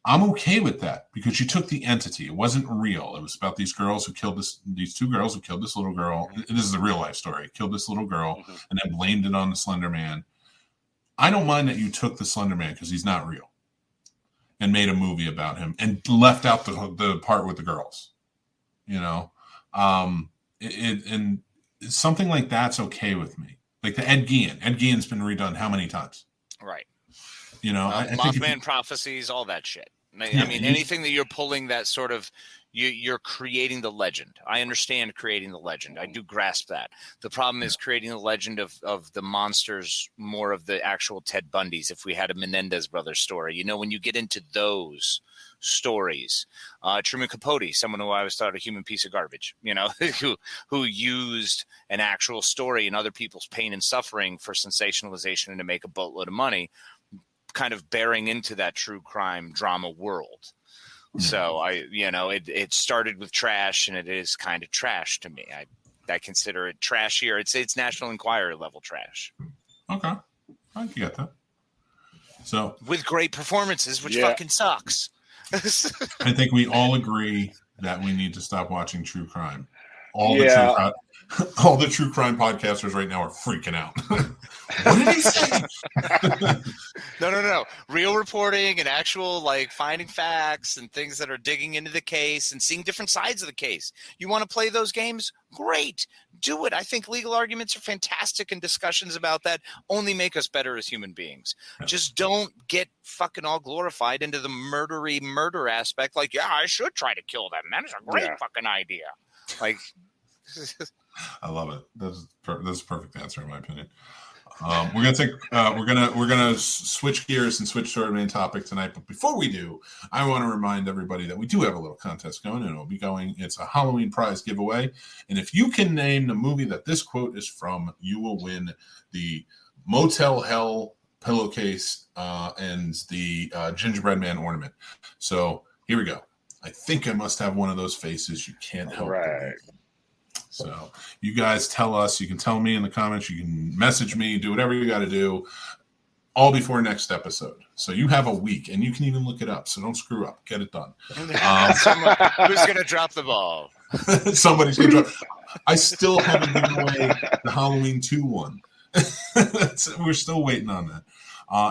I'm okay with that, because you took the entity. It wasn't real. It was about these girls who killed these 2 girls who killed this little girl. This is a real life story. Killed this little girl and then blamed it on the Slender Man. I don't mind that you took the Slender Man, because he's not real, and made a movie about him and left out the part with the girls. And something like that's okay with me. Like the Ed Gein. Ed Gein's been redone how many times? Right. I think Mothman prophecies, all that shit. I mean, anything that you're pulling that sort of, you're creating the legend. I understand creating the legend. I do grasp that. The problem is creating the legend of the monsters, more of the actual Ted Bundys. If we had a Menendez brothers story, when you get into those stories, Truman Capote, someone who I always thought a human piece of garbage, who used an actual story and other people's pain and suffering for sensationalization and to make a boatload of money, kind of bearing into that true crime drama world. So it started with trash, and it is kind of trash to me. I consider it trashier. It's National Enquirer level trash. Okay, I get that. So with great performances, which fucking sucks. I think we all agree that we need to stop watching true crime. All the true crime podcasters right now are freaking out. What did he say? No. Real reporting and actual finding facts and things that are digging into the case and seeing different sides of the case. You want to play those games? Great. Do it. I think legal arguments are fantastic, and discussions about that only make us better as human beings. Yeah. Just don't get fucking all glorified into the murder aspect. I should try to kill them. That is a great fucking idea. I love it. That's a perfect answer in my opinion. We're gonna switch gears and switch to our main topic tonight. But before we do, I want to remind everybody that we do have a little contest going, and it'll be going. It's a Halloween prize giveaway, and if you can name the movie that this quote is from, you will win the Motel Hell pillowcase and the gingerbread man ornament. So here we go. I think I must have one of those faces. You can't help it. So you guys tell us. You can tell me in the comments. You can message me. Do whatever you got to do. all before next episode. So you have a week, and you can even look it up. So don't screw up. Get it done. Who's going to drop the ball? Somebody's going to drop. I still haven't given away the Halloween 2 one. We're still waiting on that.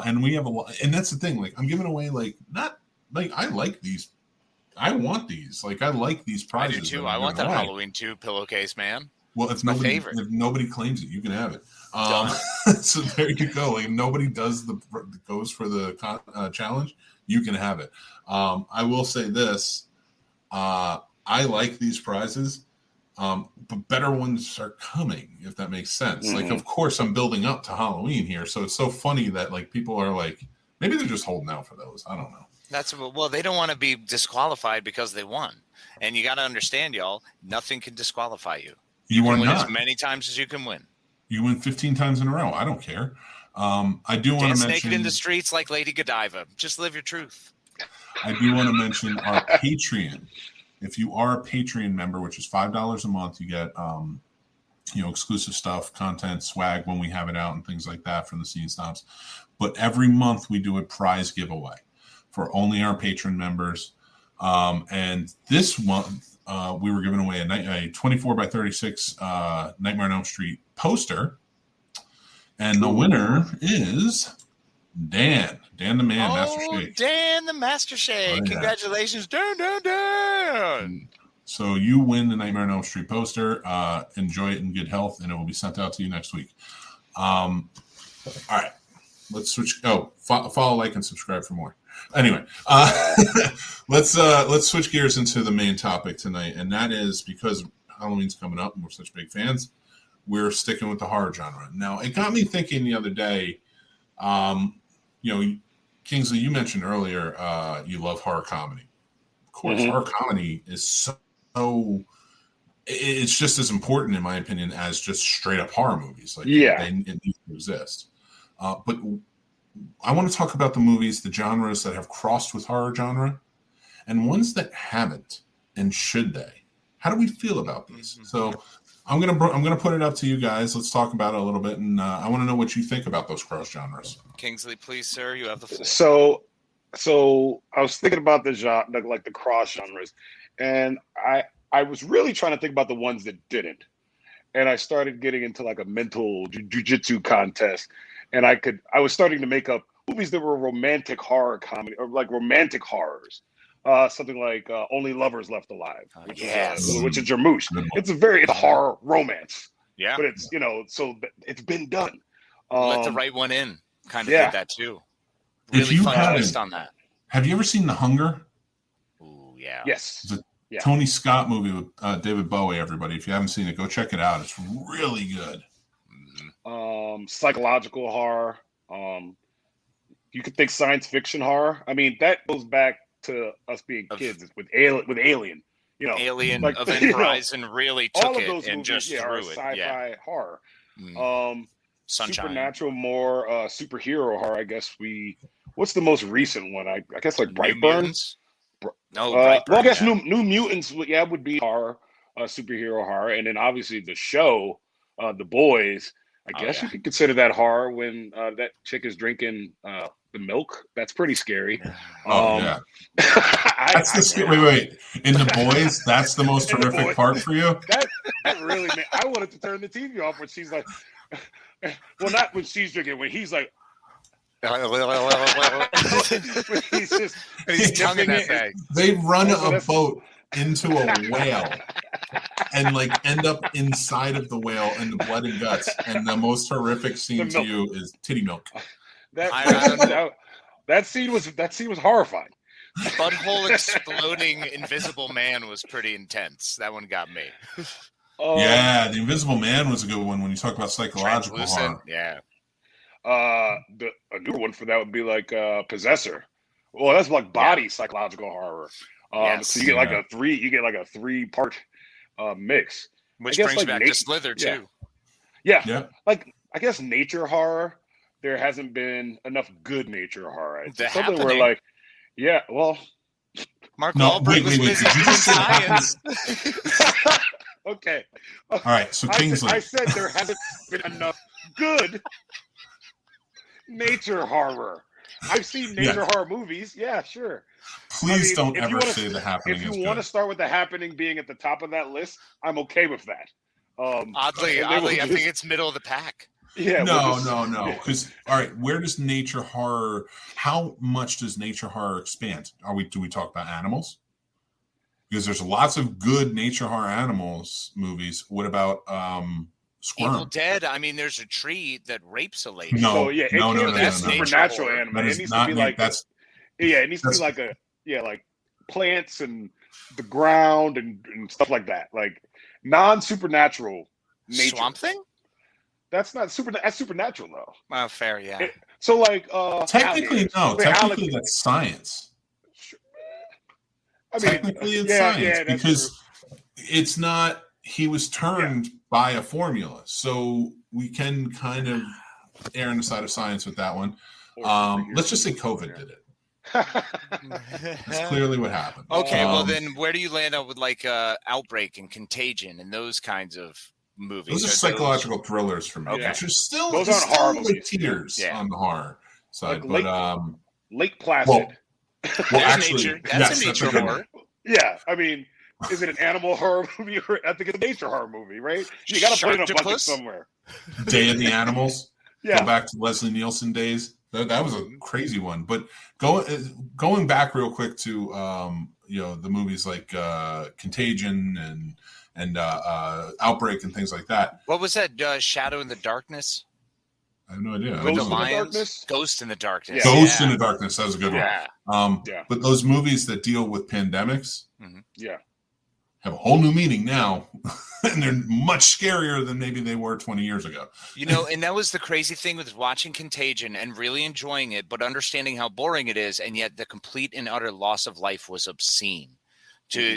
And we have a lot. And that's the thing. Like, I'm giving away, like, not like I like these. I want these. Like, I like these prizes. I do too. I want that Halloween 2 pillowcase, man. Well, if nobody claims it, you can have it. So there you go. Like, if nobody goes for the challenge, you can have it. I will say this: I like these prizes, but better ones are coming. If that makes sense. Mm-hmm. Like, of course, I'm building up to Halloween here, so it's so funny that like people are like, maybe they're just holding out for those. I don't know. Well, they don't want to be disqualified because they won, and you got to understand, y'all. Nothing can disqualify you. You can win as many times as you can win. You win 15 times in a row. I don't care. I do want to mention naked in the streets like Lady Godiva. Just live your truth. I do want to mention our Patreon. If you are a Patreon member, which is $5 a month, you get exclusive stuff, content, swag when we have it out, and things like that from the Scene Snobs. But every month we do a prize giveaway for only our patron members. And this month, we were giving away a 24 by 36 Nightmare on Elm Street poster. And the winner is Dan the Man, Master Shake. Dan the Master Shake. Congratulations, Dan. So you win the Nightmare on Elm Street poster. Enjoy it in good health, and it will be sent out to you next week. All right. Let's switch. Follow, like, and subscribe for more. Anyway, let's switch gears into the main topic tonight, and that is because Halloween's coming up and we're such big fans, we're sticking with the horror genre. Now, it got me thinking the other day, Kingsley, you mentioned earlier you love horror comedy. Of course, horror comedy is so it's just as important, in my opinion, as just straight up horror movies. Like, it needs to exist. But I want to talk about the movies, the genres that have crossed with horror genre, and ones that haven't, and should they? How do we feel about these? Mm-hmm. So I'm gonna put it up to you guys. Let's talk about it a little bit, and I want to know what you think about those cross genres. Kingsley, please, sir, you have the floor. So I was thinking about the genre, like the cross genres, and I was really trying to think about the ones that didn't, and I started getting into like a mental jujitsu contest. And I was starting to make up movies that were romantic horror comedy or like romantic horrors. Something like Only Lovers Left Alive, which is Jarmusch. It's a horror romance. Yeah. But it's, so it's been done. Let the right one in. Kind of did that too. Really fun twist on that. Have you ever seen The Hunger? Ooh, yeah. Yes. It's a Tony Scott movie with David Bowie, everybody. If you haven't seen it, go check it out. It's really good. Psychological horror. You could think science fiction horror. I mean, that goes back to us being kids with Alien. Alien, like, Event Horizon really took it and movies, just threw it. Sci-fi horror. Sunshine. Supernatural, more superhero horror. I guess what's the most recent one? I guess like Brightburn. Brightburn. Well, I guess New Mutants. Would be horror, superhero horror, and then obviously the show, The Boys. I guess you could consider that horror when that chick is drinking the milk. That's pretty scary. That's the scary. Wait. In The Boys, that's the most horrific part for you? That really made, I wanted to turn the TV off when she's like, well, not when she's drinking, when he's like, he's tonguing that bag. They run a boat into a whale and like end up inside of the whale and the blood and guts, and the most horrific scene to you is titty milk. That scene was horrifying. Butthole exploding Invisible Man was pretty intense. That one got me. The Invisible Man was a good one when you talk about psychological horror. Yeah. A new one for that would be like Possessor. Well, that's like body psychological horror. So you get like a 3-part mix, which brings back to Slither too. Yeah. Like I guess nature horror. There hasn't been enough good nature horror. It's something where like, Mark Wahlberg was busy doing science. Okay. All right. So Kingsley, I said there hasn't been enough good. nature horror. I've seen nature horror movies. Yeah, sure. Please don't if you ever wanna- say The Happening If you is want to good. start with The Happening being at the top of that list, I'm okay with that. Oddly, and then we'll I just- think it's middle of the pack. Yeah. No. Because all right, where does nature horror? How much does nature horror expand? Do we talk about animals? Because there's lots of good nature horror animals movies. What about Squirm? Evil Dead. I mean, there's a tree that rapes a lady. No, So yeah, it no, can't no, be no, a no, no. supernatural Nature anime. That It is needs not to be like that's it needs to be like like plants and the ground and stuff like that. Like non-supernatural nature. Swamp Thing? That's not that's supernatural though. Oh, fair, yeah. So like technically alligators. no. Wait, Technically that's science. I mean, Technically it's science because it's not. He was turned by a formula, so we can kind of err on the side of science with that one. Let's just say COVID did it. That's clearly what happened. Okay, well then, where do you land up with like Outbreak and Contagion and those kinds of movies? Those are psychological thrillers for me. Okay. Which are still Those aren't horror movies. tears on the horror side, Like but Lake Placid. well, actually, nature. That's a nature good one. horror. Yeah, I mean, is it an animal horror movie or I think it's a nature horror movie, right? You got to put it in a bucket Sharktopus? somewhere. Day of the Animals. Yeah. Go back to Leslie Nielsen days. That was a crazy one. But going back real quick to the movies like Contagion and Outbreak and things like that. What was that? Shadow in the Darkness? I have no idea. Ghost With the in the lions? Darkness? Ghost in the Darkness. Yeah. Ghost in the Darkness. That was a good Yeah. one. Yeah. But those movies that deal with pandemics Yeah. have a whole new meaning now, and they're much scarier than maybe they were 20 years ago. And that was the crazy thing with watching Contagion and really enjoying it, but understanding how boring it is, and yet the complete and utter loss of life was obscene.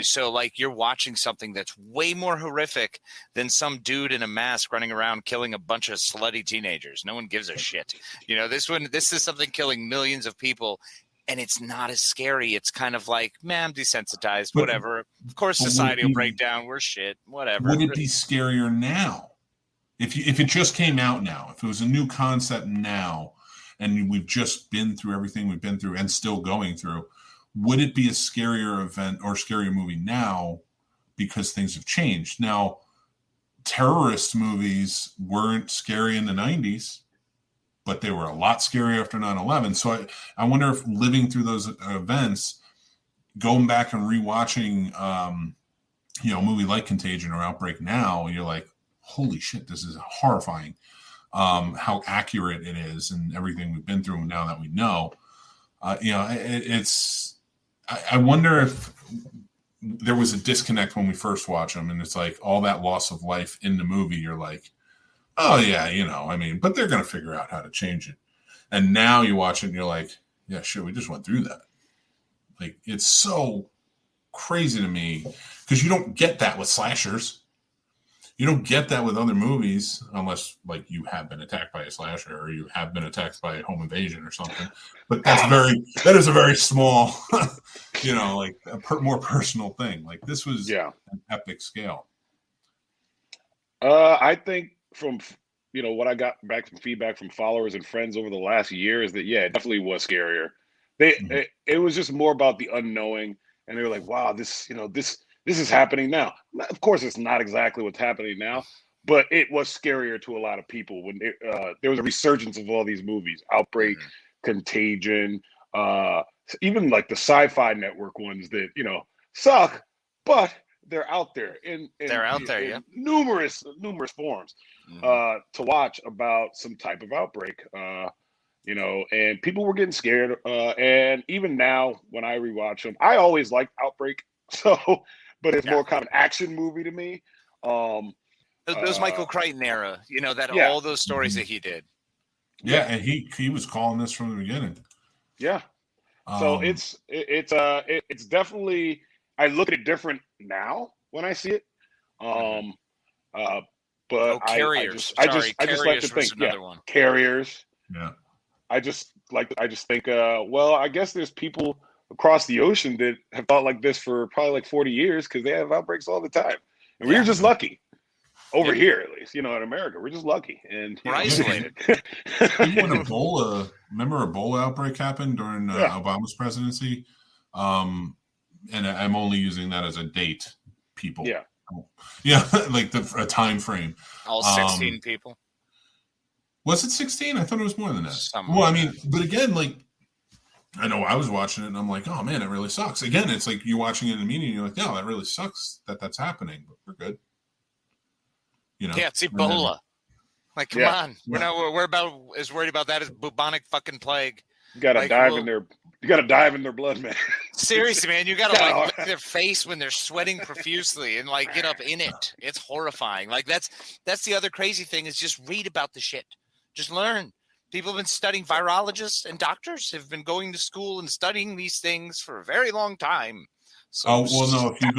So like you're watching something that's way more horrific than some dude in a mask running around killing a bunch of slutty teenagers. No one gives a shit. This is something killing millions of people, and it's not as scary. It's kind of like, man, I'm desensitized, whatever. Of course society will break down. We're shit, whatever. Would it be scarier now? If it just came out now, if it was a new concept now, and we've just been through everything we've been through and still going through, would it be a scarier event or scarier movie now because things have changed? Now, terrorist movies weren't scary in the 90s, but they were a lot scarier after 9/11. So I wonder if living through those events, going back and rewatching, a movie like Contagion or Outbreak now, you're like, holy shit, this is horrifying. How accurate it is and everything we've been through now that we know. I wonder if there was a disconnect when we first watched them, and it's like all that loss of life in the movie. You're like, oh yeah, but they're going to figure out how to change it. And now you watch it and you're like, yeah, shit, we just went through that. Like, it's so crazy to me because you don't get that with slashers. You don't get that with other movies unless, like, you have been attacked by a slasher or you have been attacked by a home invasion or something. But that is a very small, more personal thing. Like, this was an epic scale. I think from what I got back from feedback from followers and friends over the last year is that it definitely was scarier. It was just more about the unknowing, and they were like, wow, this is happening now. Of course, it's not exactly what's happening now, but it was scarier to a lot of people when there was a resurgence of all these movies: Outbreak, Contagion, even like the Sci-Fi Network ones that suck, but they're out there in numerous forms to watch about some type of outbreak. And people were getting scared. And even now, when I rewatch them, I always liked Outbreak. But it's more kind of an action movie to me. Those Michael Crichton era, all those stories that he did. Yeah, and he was calling this from the beginning. Yeah. So it's definitely, I look at it different now when I see it. But Carriers. I just like to think, Carriers. Yeah. I just think, I guess there's people across the ocean that have thought like this for probably like 40 years because they have outbreaks all the time, and we were just lucky. Over here, at least, in America, we're just lucky, and we're isolated. Even when Ebola outbreak happened during Obama's presidency, and I'm only using that as a date, people. Yeah, like a time frame. All 16 people. Was it 16? I thought it was more than that. Something well, I mean, but again, like, I know I was watching it and I'm like, oh man, it really sucks. Again, it's like you're watching it in a meeting and you're like, yeah, that really sucks that's happening, but we're good. Yeah, it's Ebola. Like, come on. We're about as worried about that as bubonic fucking plague. You gotta dive in their blood, man. Seriously, man, you gotta lick their face when they're sweating profusely and get up in it. It's horrifying. Like that's the other crazy thing is just read about the shit. Just learn. People have been studying, virologists and doctors have been going to school and studying these things for a very long time. So no, if you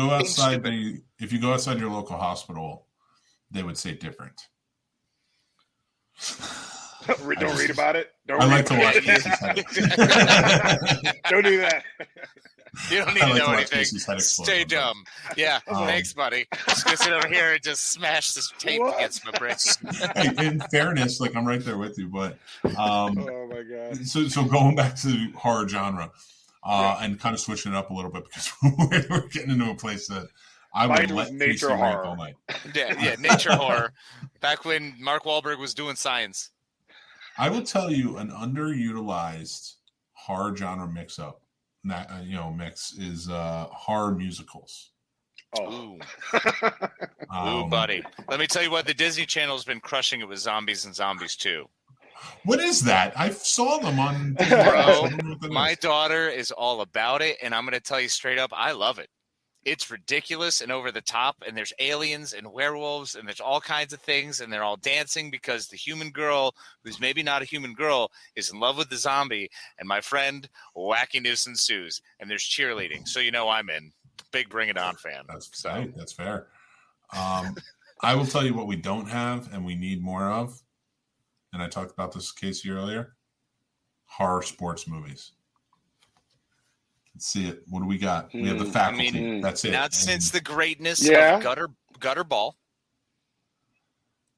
go outside your local hospital, they would say different. Don't read about it. I like to watch Casey's head. Don't do that. You don't need to know anything. Stay dumb. Yeah, thanks, buddy. Just gonna sit over here and just smash this tape against my brain. In fairness, like I'm right there with you, but oh my god. So going back to the horror genre, and kind of switching it up a little bit because we're getting into a place that I would let nature horror all night. Yeah, nature horror. Back when Mark Wahlberg was doing science. I will tell you an underutilized horror genre mix is horror musicals. Ooh, buddy. Let me tell you what, the Disney Channel has been crushing it with Zombies and Zombies 2. What is that? I saw them on. Bro, my daughter is all about it, and I'm going to tell you straight up, I love it. It's ridiculous and over the top, and there's aliens and werewolves, and there's all kinds of things, and they're all dancing because the human girl, who's maybe not a human girl, is in love with the zombie, and my friend, wacky news ensues, and there's cheerleading. So I'm in. Big Bring It On fan. That's right. That's fair. I will tell you what we don't have and we need more of, and I talked about this, Casey, earlier, horror sports movies. Let's see it. What do we got? We have the Faculty. That's it. Not since the greatness of Gutter Ball.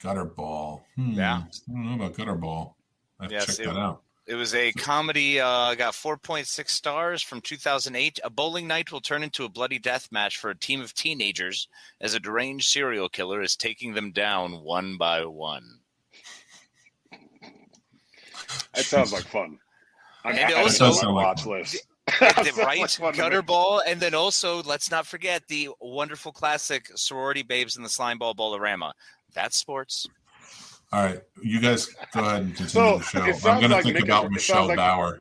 Gutter Ball. Yeah. I don't know about Gutter Ball. I have to check that out. It was a comedy, got 4.6 stars from 2008. A bowling night will turn into a bloody death match for a team of teenagers as a deranged serial killer is taking them down one by one. That sounds like fun. And also, watch list. Right, Gutter Ball, and then also let's not forget the wonderful classic Sorority Babes and the Slime Ball Bolorama. That's sports. All right, you guys go ahead and continue the show. I'm going to think about Michelle Bauer.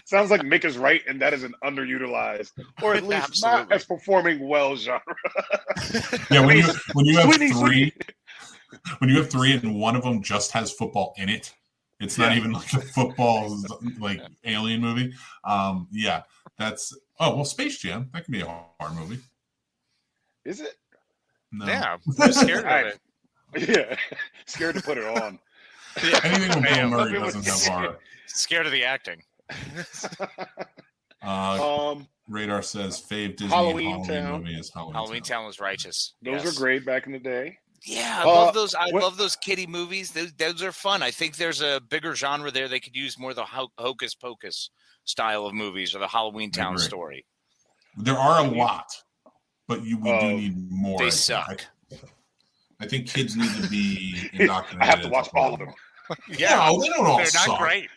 Sounds like Mick is right, and that is an underutilized, or at least not as performing well genre. Yeah, when you have three and one of them just has football in it. It's not even like a football alien movie. That's Space Jam. That can be a horror movie. Is it? No. Yeah, I'm scared of it. Yeah, scared to put it on. Yeah. Anything with Bill Murray doesn't have horror. Scared of the acting. Radar says fave Disney Halloween movie is Halloween Town was righteous. Those were great back in the day. Yeah, I love those. I love those kiddie movies. Those are fun. I think there's a bigger genre there. They could use more of the Hocus Pocus style of movies or the Halloween Town story. There are a lot, but we do need more. They suck. I think kids need to be indoctrinated. I have to watch all of them. Yeah, no, they don't all they're suck. not great.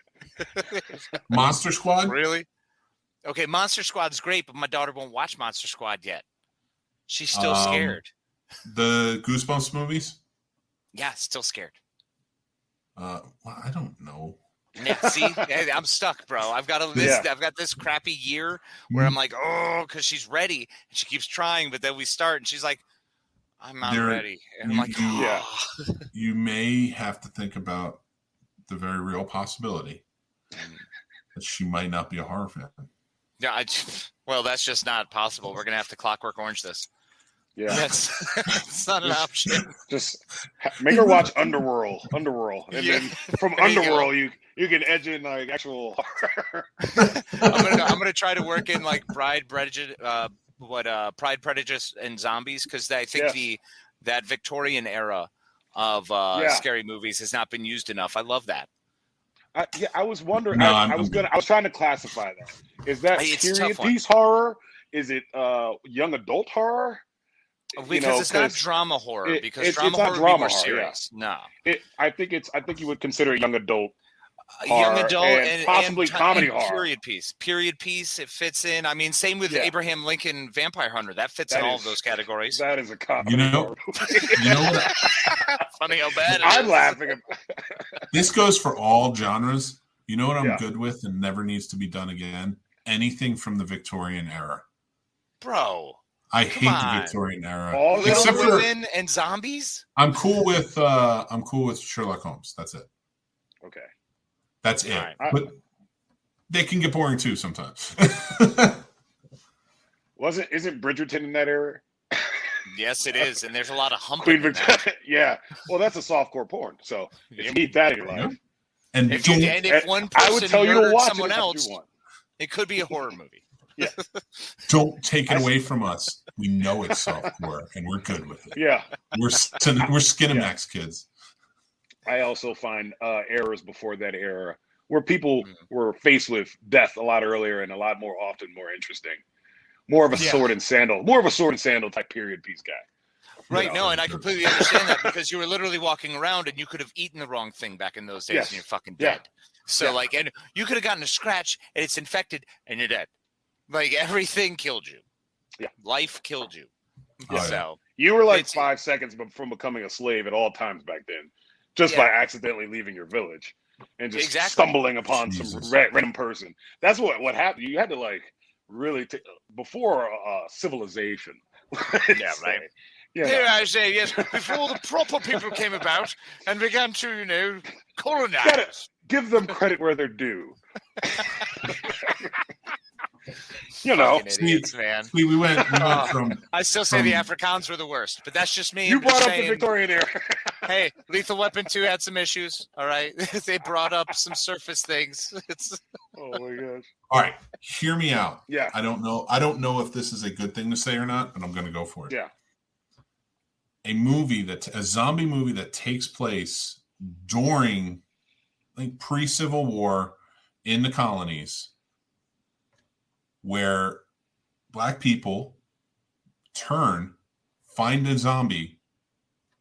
Monster Squad? Really? Okay, Monster Squad's great, but my daughter won't watch Monster Squad yet. She's still scared. The Goosebumps movies? Yeah, still scared. I don't know. Yeah, see, I'm stuck, bro. I've got this crappy year where I'm like, because she's ready and she keeps trying, but then we start and she's like, I'm not ready. And I'm like, you may have to think about the very real possibility that she might not be a horror fan. Yeah, that's just not possible. We're gonna have to Clockwork Orange this. Yeah, that's not an option. Just make her watch Underworld, and then from Underworld you can edge in like actual horror. I'm gonna try to work in like Pride, Prejudice, and Zombies, because I think that Victorian era of scary movies has not been used enough. I love that. I was wondering. No, I was trying to classify that. Is that It's a period tough one. piece horror? Is it young adult horror? Because it's not drama horror. Because drama horror would be more serious. No, I think you would consider it young adult. Young adult and possibly comedy and horror. Period piece. It fits in. I mean, same with Abraham Lincoln Vampire Hunter. That fits in all of those categories. That is a comedy. You know what? Funny how bad it I'm is. laughing. This goes for all genres. You know what I'm good with and never needs to be done again? Anything from the Victorian era. Bro. I hate the Victorian era. Little Women and Zombies? I'm cool with Sherlock Holmes. That's it. Okay. That's it. Right. But they can get boring too sometimes. Isn't Bridgerton in that era? Yes, it is. And there's a lot of humping. Queen Victoria. Yeah. Well, that's a softcore porn. So if you need that in your life. And if one person murdered someone else, it could be a horror movie. Yeah. Don't take it away from us. We know it's softcore and we're good with it. Yeah. We're Skinemax kids. I also find eras before that era where people were faced with death a lot earlier and a lot more often more interesting. More of a sword and sandal type period piece guy. Right. No, and I completely understand that because you were literally walking around and you could have eaten the wrong thing back in those days and you're fucking dead. So and you could have gotten a scratch and it's infected and you're dead. Like everything killed you. Yeah. Life killed you. So you were like 5 seconds from becoming a slave at all times back then. Just by accidentally leaving your village and just stumbling upon some random person. That's what happened. You had to like really before civilization. Yeah, right. Yeah. Here I say, yes, before the proper people came about and began to, colonize. Give them credit where they're due. Idiots, man. We went from. I still say the Afrikaans were the worst, but that's just me. You brought up the Victorian era. Hey, Lethal Weapon 2 had some issues. All right, they brought up some surface things. Oh my gosh! All right, hear me out. Yeah. I don't know if this is a good thing to say or not, but I'm going to go for it. Yeah. A zombie movie that takes place during, like, pre-Civil War in the colonies, where black people find a zombie,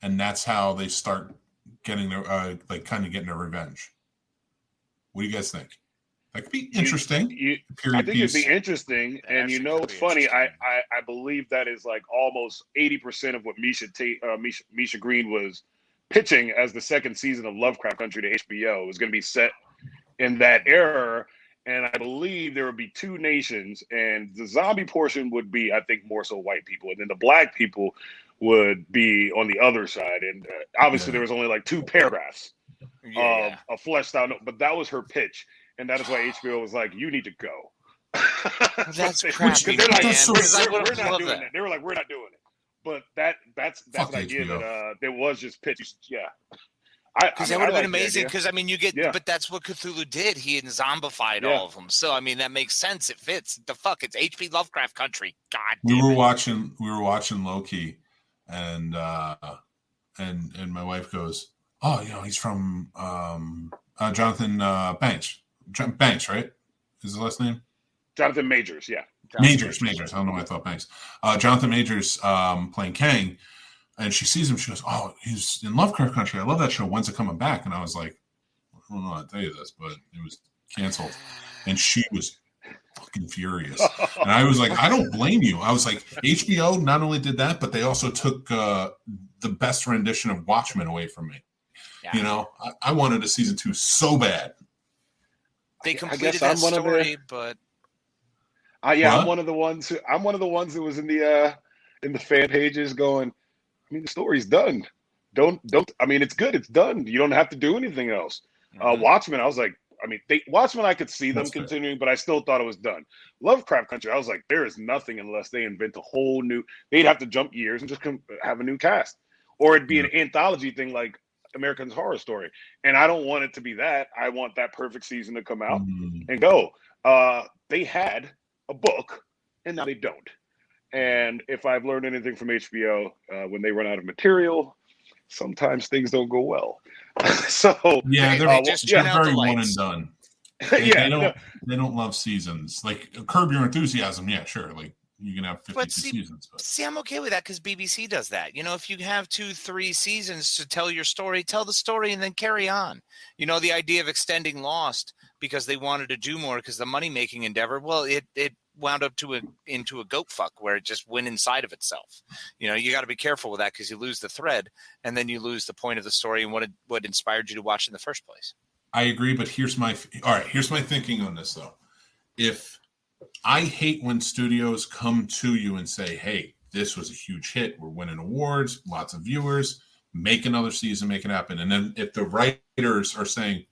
and that's how they start getting their getting their revenge. What do you guys think? That could be interesting. I think it'd be interesting, and it's funny. I believe that is like almost 80% of what Misha Green was pitching as the second season of Lovecraft Country to HBO was going to be set in that era. And I believe there would be two nations, and the zombie portion would be, I think, more so white people, and then the black people would be on the other side. And obviously, there was only like 2 paragraphs of fleshed out, but that was her pitch, and that is why HBO was like, "You need to go." That's crappy. They're like, we're not doing it. They were like, "We're not doing it." But that's an idea that there was just pitched. Yeah. Because that would have been amazing. Because but that's what Cthulhu did. He zombified all of them. So that makes sense. It fits. It's H.P. Lovecraft Country. God. We were watching Loki, and my wife goes, "Oh, he's from Jonathan Banks. Banks, right? Is the last name? Jonathan Majors. Yeah. Majors. I don't know why I thought Banks. Jonathan Majors playing Kang. And she sees him. She goes, "Oh, he's in Lovecraft Country. I love that show. When's it coming back?" And I was like, "I don't know how to tell you this, but it was canceled." And she was fucking furious. And I was like, "I don't blame you." I was like, HBO not only did that, but they also took the best rendition of Watchmen away from me. Yeah. I wanted a season 2 so bad. They completed that story, but I'm one of the ones that was in the fan pages going, the story's done. Don't. It's good. It's done. You don't have to do anything else. Watchmen, I was like, Watchmen, I could see them continuing, but I still thought it was done. Lovecraft Country, I was like, there is nothing unless they invent a whole new. They'd have to jump years and just have a new cast, or it'd be an anthology thing like American Horror Story. And I don't want it to be that. I want that perfect season to come out and go. They had a book, and now they don't. And if I've learned anything from HBO, when they run out of material, sometimes things don't go well. So Yeah, They just they're turn out the very one and lights. done. yeah, They don't love seasons. Like Curb Your Enthusiasm, yeah, sure. Like you can have 52 seasons. But See, I'm okay with that because BBC does that. If you have 2-3 seasons to tell your story, tell the story and then carry on. The idea of extending Lost because they wanted to do more because the money-making endeavor, well, it wound up into a goat fuck where it just went inside of itself. You got to be careful with that because you lose the thread and then you lose the point of the story and what inspired you to watch in the first place. I agree, but here's my thinking on this though. If I hate when studios come to you and say, hey, this was a huge hit. We're winning awards, lots of viewers, make another season, make it happen. And then if the writers are saying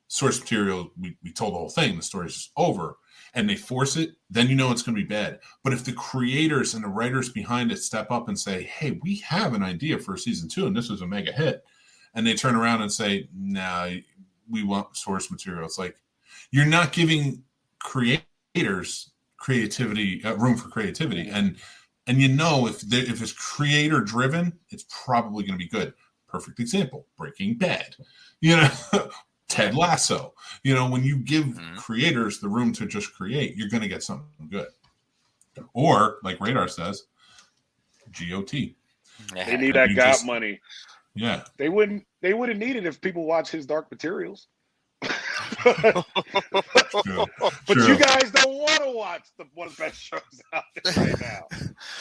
source material, we told the whole thing, the story's over, and they force it, then it's going to be bad. But if the creators and the writers behind it step up and say, hey, we have an idea for season 2, and this was a mega hit, and they turn around and say, nah, we want source material. It's like you're not giving creators creativity, room for creativity, and if it's creator driven, it's probably going to be good. Perfect example: Breaking Bad. Ted Lasso. When you give creators the room to just create, you're going to get something good. Or like Radar says, GOT. they need that GOT money. Yeah, They wouldn't need it if people watch his Dark Materials. True. But you guys don't want to watch one of the best shows out there right now.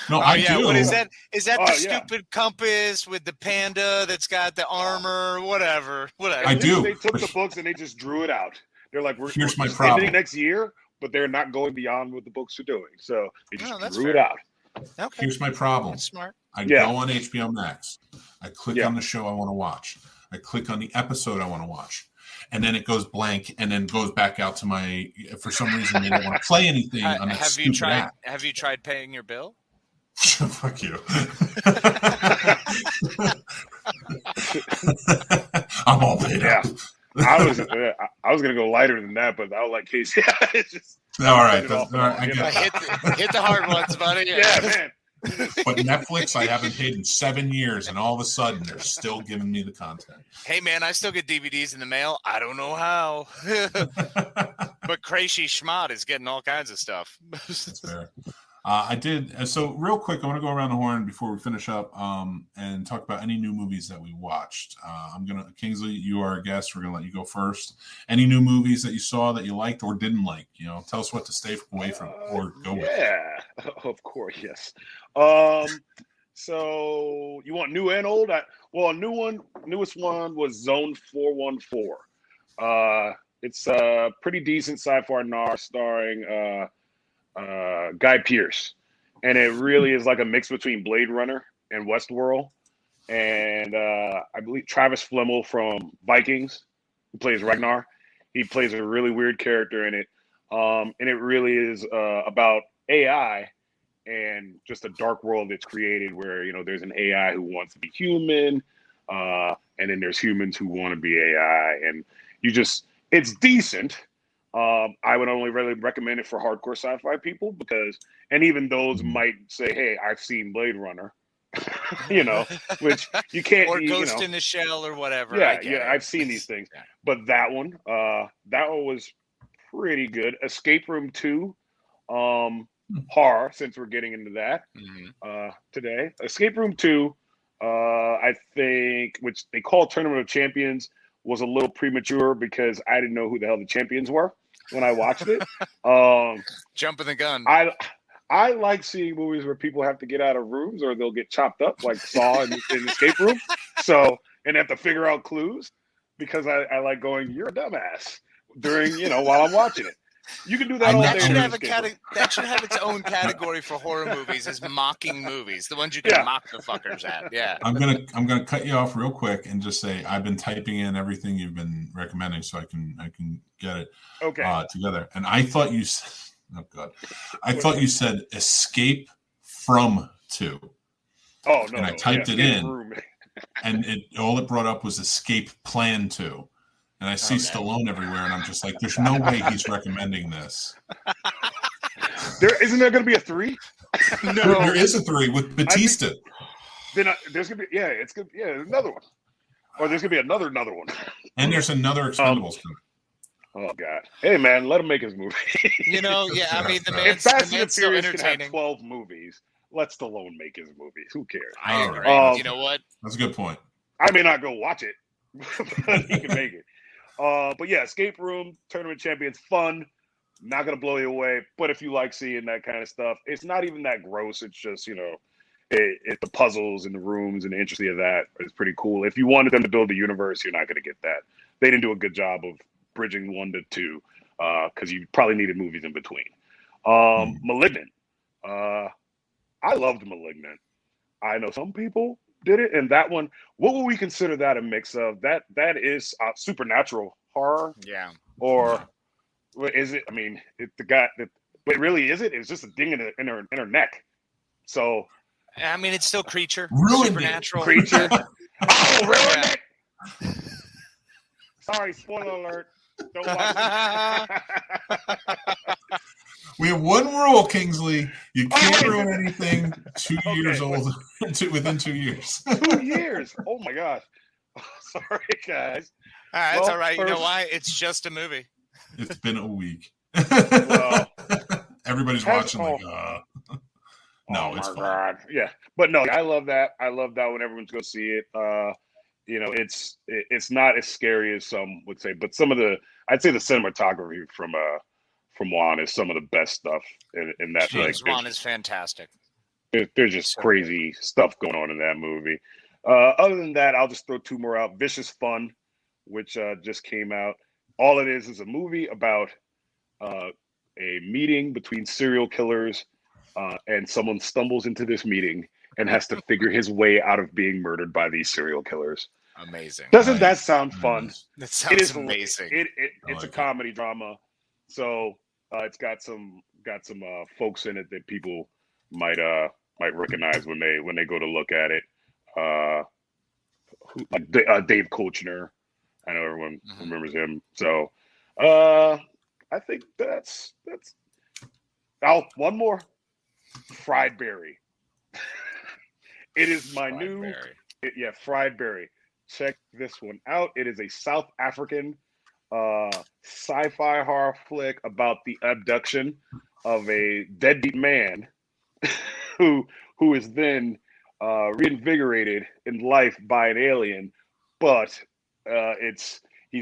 No, I do. What is that? Is that the stupid compass with the panda that's got the armor? Whatever. I do. They took the books and they just drew it out. They're like, here's my ending problem next year, but they're not going beyond what the books are doing. So they just drew fair. it out. Okay. Here's my problem. That's smart. I go on HBO Max. I click on the show I want to watch. I click on the episode I want to watch. And then it goes blank and then goes back out to my, for some reason, they don't want to play anything on that stupid app. Have you tried paying your bill? Fuck you. I'm all paid up. I was gonna go lighter than that, but I was like, Casey, it's just all right. Hit the hard ones, buddy. Yeah, man. But Netflix, I haven't paid in 7 years, and all of a sudden, they're still giving me the content. Hey, man, I still get DVDs in the mail. I don't know how. But Crazy Schmott is getting all kinds of stuff. That's fair. I did. So real quick, I want to go around the horn before we finish up and talk about any new movies that we watched. Kingsley, you are a guest. We're going to let you go first. Any new movies that you saw that you liked or didn't like? Tell us what to stay away from or go with. Yeah, of course, yes. So you want new and old? Newest one was Zone 414. It's a pretty decent sci-fi noir starring Guy Pearce, and it really is like a mix between Blade Runner and Westworld. And I believe Travis Fimmel from Vikings, who plays Ragnar, he plays a really weird character in it. And it really is about AI and just a dark world that's created where there's an AI who wants to be human, and then there's humans who want to be AI, and it's decent. I would only really recommend it for hardcore sci-fi people and even those might say, hey, I've seen Blade Runner, which you can't. Or Ghost in the Shell or whatever. Yeah, I've seen these things. Yeah. But that one was pretty good. Escape Room 2, horror, since we're getting into that today. Escape Room 2, I think, which they call Tournament of Champions, was a little premature because I didn't know who the hell the champions were when I watched it. Jumping the gun. I like seeing movies where people have to get out of rooms or they'll get chopped up, like Saw in Escape Room. And have to figure out clues, because I like going, you're a dumbass, during while I'm watching it. You can do that all day. That should have its own category for horror movies, as mocking movies, the ones you can mock the fuckers at. Yeah. I'm gonna cut you off real quick and just say I've been typing in everything you've been recommending so I can get it together. And I thought you said, oh god, I thought you said Escape from 2. Oh no! And I typed it in, and all it brought up was Escape Plan 2. And I see Stallone everywhere, and I'm just like, there's no way he's recommending this. Isn't there going to be a 3? There is a 3 with Batista. Then there's gonna be it's gonna another one, or there's gonna be another one. And there's another Expendables coming. Oh God! Hey man, let him make his movie. I mean, the if Fast and man's still Furious can have entertaining. 12 movies, let Stallone make his movies. Who cares? I agree. You know what? That's a good point. I may not go watch it, but he can make it. But yeah, Escape Room Tournament Champions, fun. Not gonna blow you away, but if you like seeing that kind of stuff, it's not even that gross. It's just the puzzles and the rooms and the intricacy of that is pretty cool. If you wanted them to build a universe, you're not gonna get that. They didn't do a good job of bridging 1 to 2 because you probably needed movies in between. Malignant. I loved Malignant. I know some people did it, and that one. What would we consider that a mix of? That is supernatural horror. Yeah. Or is it? I mean, but really, is it? It's just a ding in her neck. So. I mean, it's still creature. Supernatural creature. Oh, ruined it. Sorry, spoiler alert. Don't watch it. We have one rule, Kingsley. You can't ruin anything 2 years old within 2 years. 2 years. Oh my gosh. Sorry, guys. It's all right. You know why? It's just a movie. It's been a week. Well, everybody's watching no, it's fun. God. Yeah. But no, I love that. I love that when everyone's going to see it. It's not as scary as some would say, but I'd say the cinematography from Juan is some of the best stuff in that. James Wan is fantastic. There's just crazy stuff going on in that movie. Other than that, I'll just throw 2 more out. Vicious Fun, which just came out. All it is a movie about a meeting between serial killers, and someone stumbles into this meeting and has to figure his way out of being murdered by these serial killers. Amazing. Doesn't that sound fun? That sounds amazing. It's a comedy drama, so it's got some folks in it that people might recognize when they go to look at it. Dave Kochner, I know everyone remembers him. So I think that's. Oh, one more. Fried Berry. It is my new. Fried Berry. Check this one out. It is a South African sci-fi horror flick about the abduction of a deadbeat man who is then reinvigorated in life by an alien, but he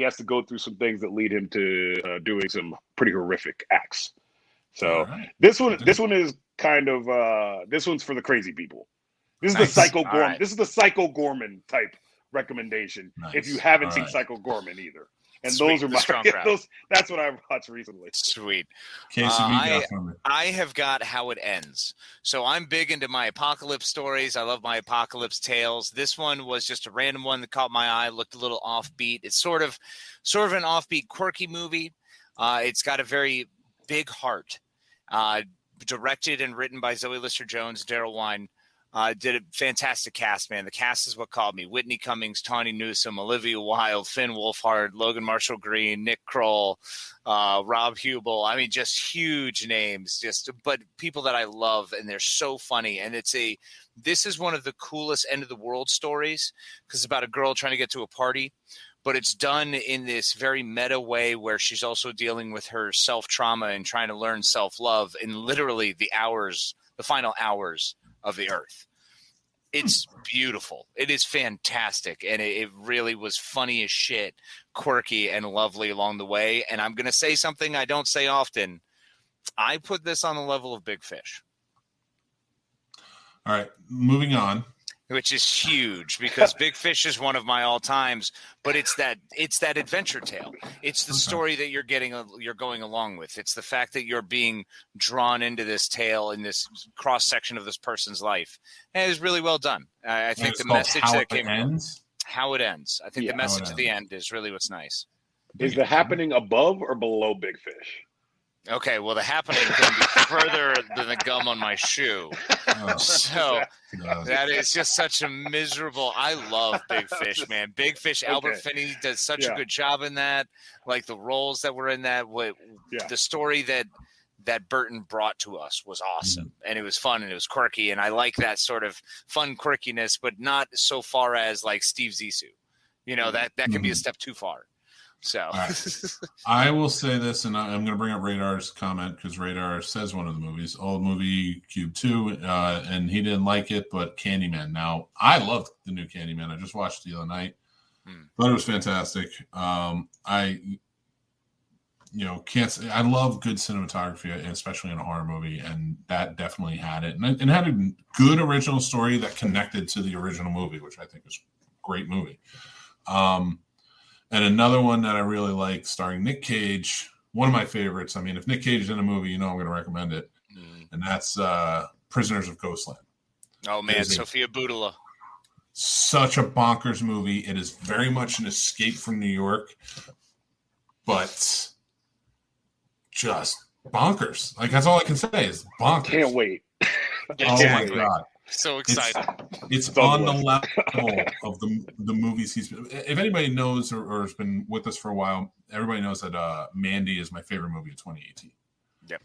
has to go through some things that lead him to doing some pretty horrific acts. So this one is kind of this one's for the crazy people. This is the Psycho Gorman. Right. This is the Psycho Gorman type recommendation. Nice. If you haven't seen Psycho Gorman either, and Sweet. Those are my that's what I've watched recently. Sweet. I have got How It Ends. So I'm big into my apocalypse stories. I love my apocalypse tales. This one was just a random one that caught my eye. Looked a little offbeat. It's sort of an offbeat, quirky movie. It's got a very big heart. Directed and written by Zoe Lister-Jones, Daryl Wine. Did a fantastic cast, man. The cast is what called me. Whitney Cummings, Tawny Newsome, Olivia Wilde, Finn Wolfhard, Logan Marshall Green, Nick Kroll, Rob Hubel. I mean, just huge names, but people that I love, and they're so funny. And this is one of the coolest end of the world stories because it's about a girl trying to get to a party, but it's done in this very meta way where she's also dealing with her self-trauma and trying to learn self-love in literally the final hours of the earth. It's beautiful. It is fantastic. And it really was funny as shit, quirky and lovely along the way. And I'm going to say something I don't say often. I put this on the level of Big Fish. All right, moving on. Which is huge because Big Fish is one of my all times, but it's that adventure tale. It's the story that you're going along with. It's the fact that you're being drawn into this tale in this cross section of this person's life. And it was really well done. I think the message that came how it ends. I think the message at the end is really what's nice. Is the happening above or below Big Fish? Okay, well, the happening can be further than the gum on my shoe. So that is just such a miserable. I love Big Fish, man. Big Fish. Albert Finney does such a good job in that. Like the roles that were in that. The story that that Burton brought to us was awesome, and it was fun and it was quirky, and I like that sort of fun quirkiness, but not so far as like Steve Zissou. That can be a step too far. So right. I will say this, and I'm going to bring up Radar's comment because Radar says one of the movies, old movie Cube 2, and he didn't like it, but Candyman. Now, I loved the new Candyman. I just watched it the other night. Thought it was fantastic. I can't say I love good cinematography, especially in a horror movie, and that definitely had it. And had a good original story that connected to the original movie, which I think was a great movie. And another one that I really like, starring Nick Cage, one of my favorites. I mean, if Nick Cage is in a movie, I'm going to recommend it. And that's Prisoners of Coastline. Oh, man, Sophia Boutella. Such a bonkers movie. It is very much an escape from New York, but just bonkers. Like, that's all I can say is bonkers. Can't wait. Oh, my God. So excited. It's on the level of the movies he's been. If anybody knows or has been with us for a while, everybody knows that Mandy is my favorite movie of 2018. Yep.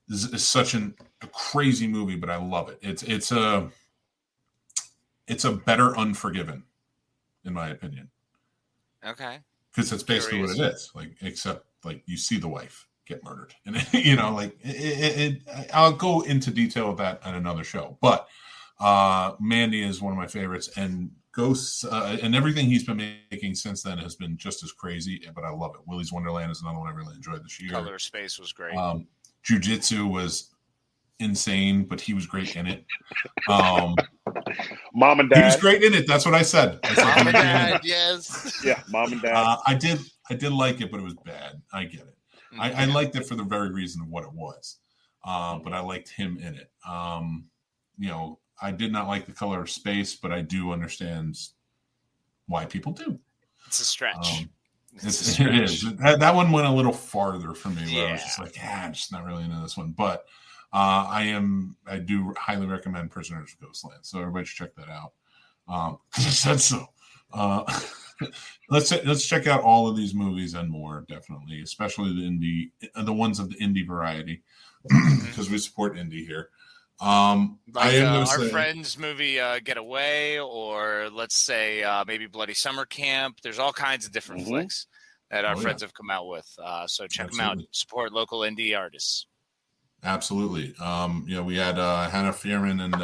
This is such a crazy movie, but I love it. It's a better Unforgiven, in my opinion. Okay. Because that's basically what it is. Like, except like you see the wife get murdered, and I'll go into detail of that on another show. But Mandy is one of my favorites, and Ghosts and everything he's been making since then has been just as crazy. But I love it. Willy's Wonderland is another one I really enjoyed this year. Color Space was great. Jiu-Jitsu was insane, but he was great in it. Mom and Dad. He was great in it. That's what I said. Mom and Dad, yes. Yeah, Mom and Dad. I did like it, but it was bad. I get it. I liked it for the very reason of what it was, but I liked him in it. I did not like The Color of Space, but I do understand why people do. It's a stretch. It is. That one went a little farther for me. Where I was just like, I'm just not really into this one. But I do highly recommend Prisoners of Ghostland. So everybody should check that out. Because I said so. Let's check out all of these movies and more, definitely, especially the ones of the indie variety, because we support indie here. Our friend's movie Get Away, or let's say maybe Bloody Summer Camp. There's all kinds of different flicks that our friends have come out with. So check them out. Support local indie artists. Absolutely. We had Hannah Fierman and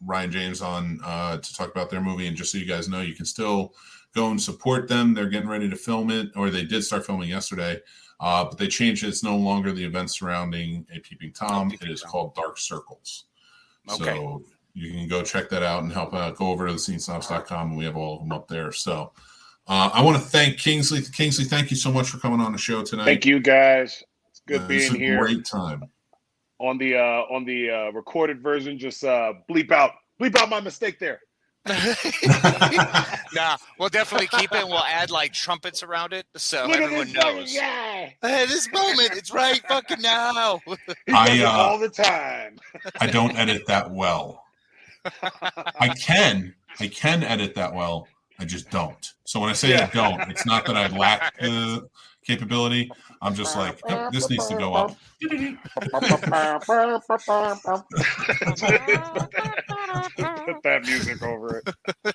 Ryan James on to talk about their movie. And just so you guys know, you can still go and support them. They're getting ready to film it, or they did start filming yesterday. But they changed it. It's no longer the event surrounding A Peeping Tom. It is called Dark Circles. Okay. So you can go check that out and help out. Go over to the scenesnobs.com, and we have all of them up there. So I want to thank Kingsley. Kingsley, thank you so much for coming on the show tonight. Thank you, guys. It's good being here. Great time. On the recorded version, just bleep out my mistake there. Nah, we'll definitely keep it. We'll add like trumpets around it so Look everyone knows. Yeah. Hey, this moment, it's right fucking now. All the time. I don't edit that well. I can edit that well. I just don't. So when I say I don't, it's not that I lack the capability. I'm just like, oh, this needs to go up. Put that music over it.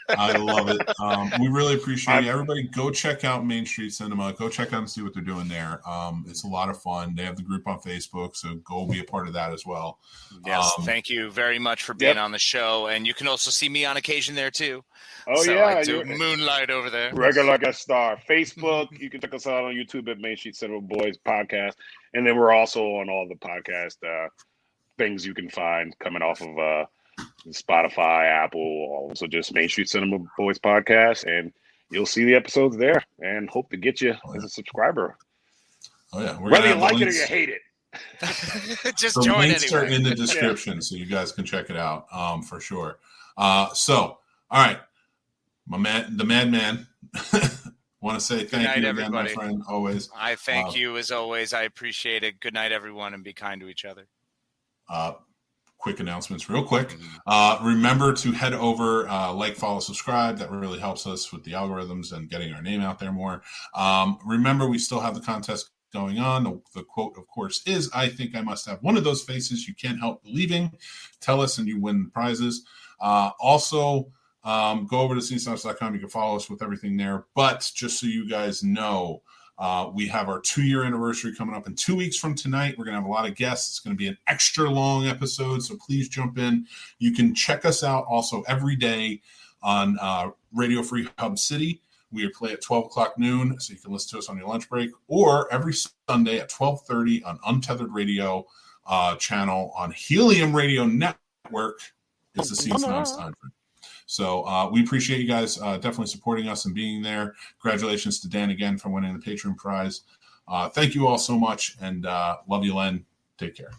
I love it. We really appreciate it. Everybody go check out Main Street Cinema. Go check out and see what they're doing there. It's a lot of fun. They have the group on Facebook, so go be a part of that as well. Yes, thank you very much for being on the show. And you can also see me on occasion there too. Oh, so yeah. I do moonlight over there. Regular guest star. Facebook. You can check us out on YouTube at Main Street Cinema Boys Podcast. And then we're also on all the podcast things you can find coming off of Spotify, Apple, also just Main Street Cinema Boys Podcast. And you'll see the episodes there and hope to get you as a subscriber. Oh, yeah. Whether you like it or you hate it. Just join links anyway. Are in the description, so you guys can check it out for sure. So, all right. The madman. Want to say thank you again, my friend, always. I thank you as always. I appreciate it. Good night, everyone, and be kind to each other. Quick announcements real quick. Remember to head over, like, follow, subscribe. That really helps us with the algorithms and getting our name out there more. Remember, we still have the contest going on. The quote, of course, is, I think I must have one of those faces you can't help believing. Tell us and you win prizes. Also, go over to scenesnobs.com. You can follow us with everything there. But just so you guys know, we have our 2-year anniversary coming up in 2 weeks from tonight. We're going to have a lot of guests. It's going to be an extra long episode, so please jump in. You can check us out also every day on Radio Free Hub City. We play at 12 o'clock noon, so you can listen to us on your lunch break, or every Sunday at 12:30 on Untethered Radio channel on Helium Radio Network. It's the Scene Snobs time. So we appreciate you guys definitely supporting us and being there. Congratulations to Dan again for winning the Patreon prize. Thank you all so much, and love you, Len. Take care.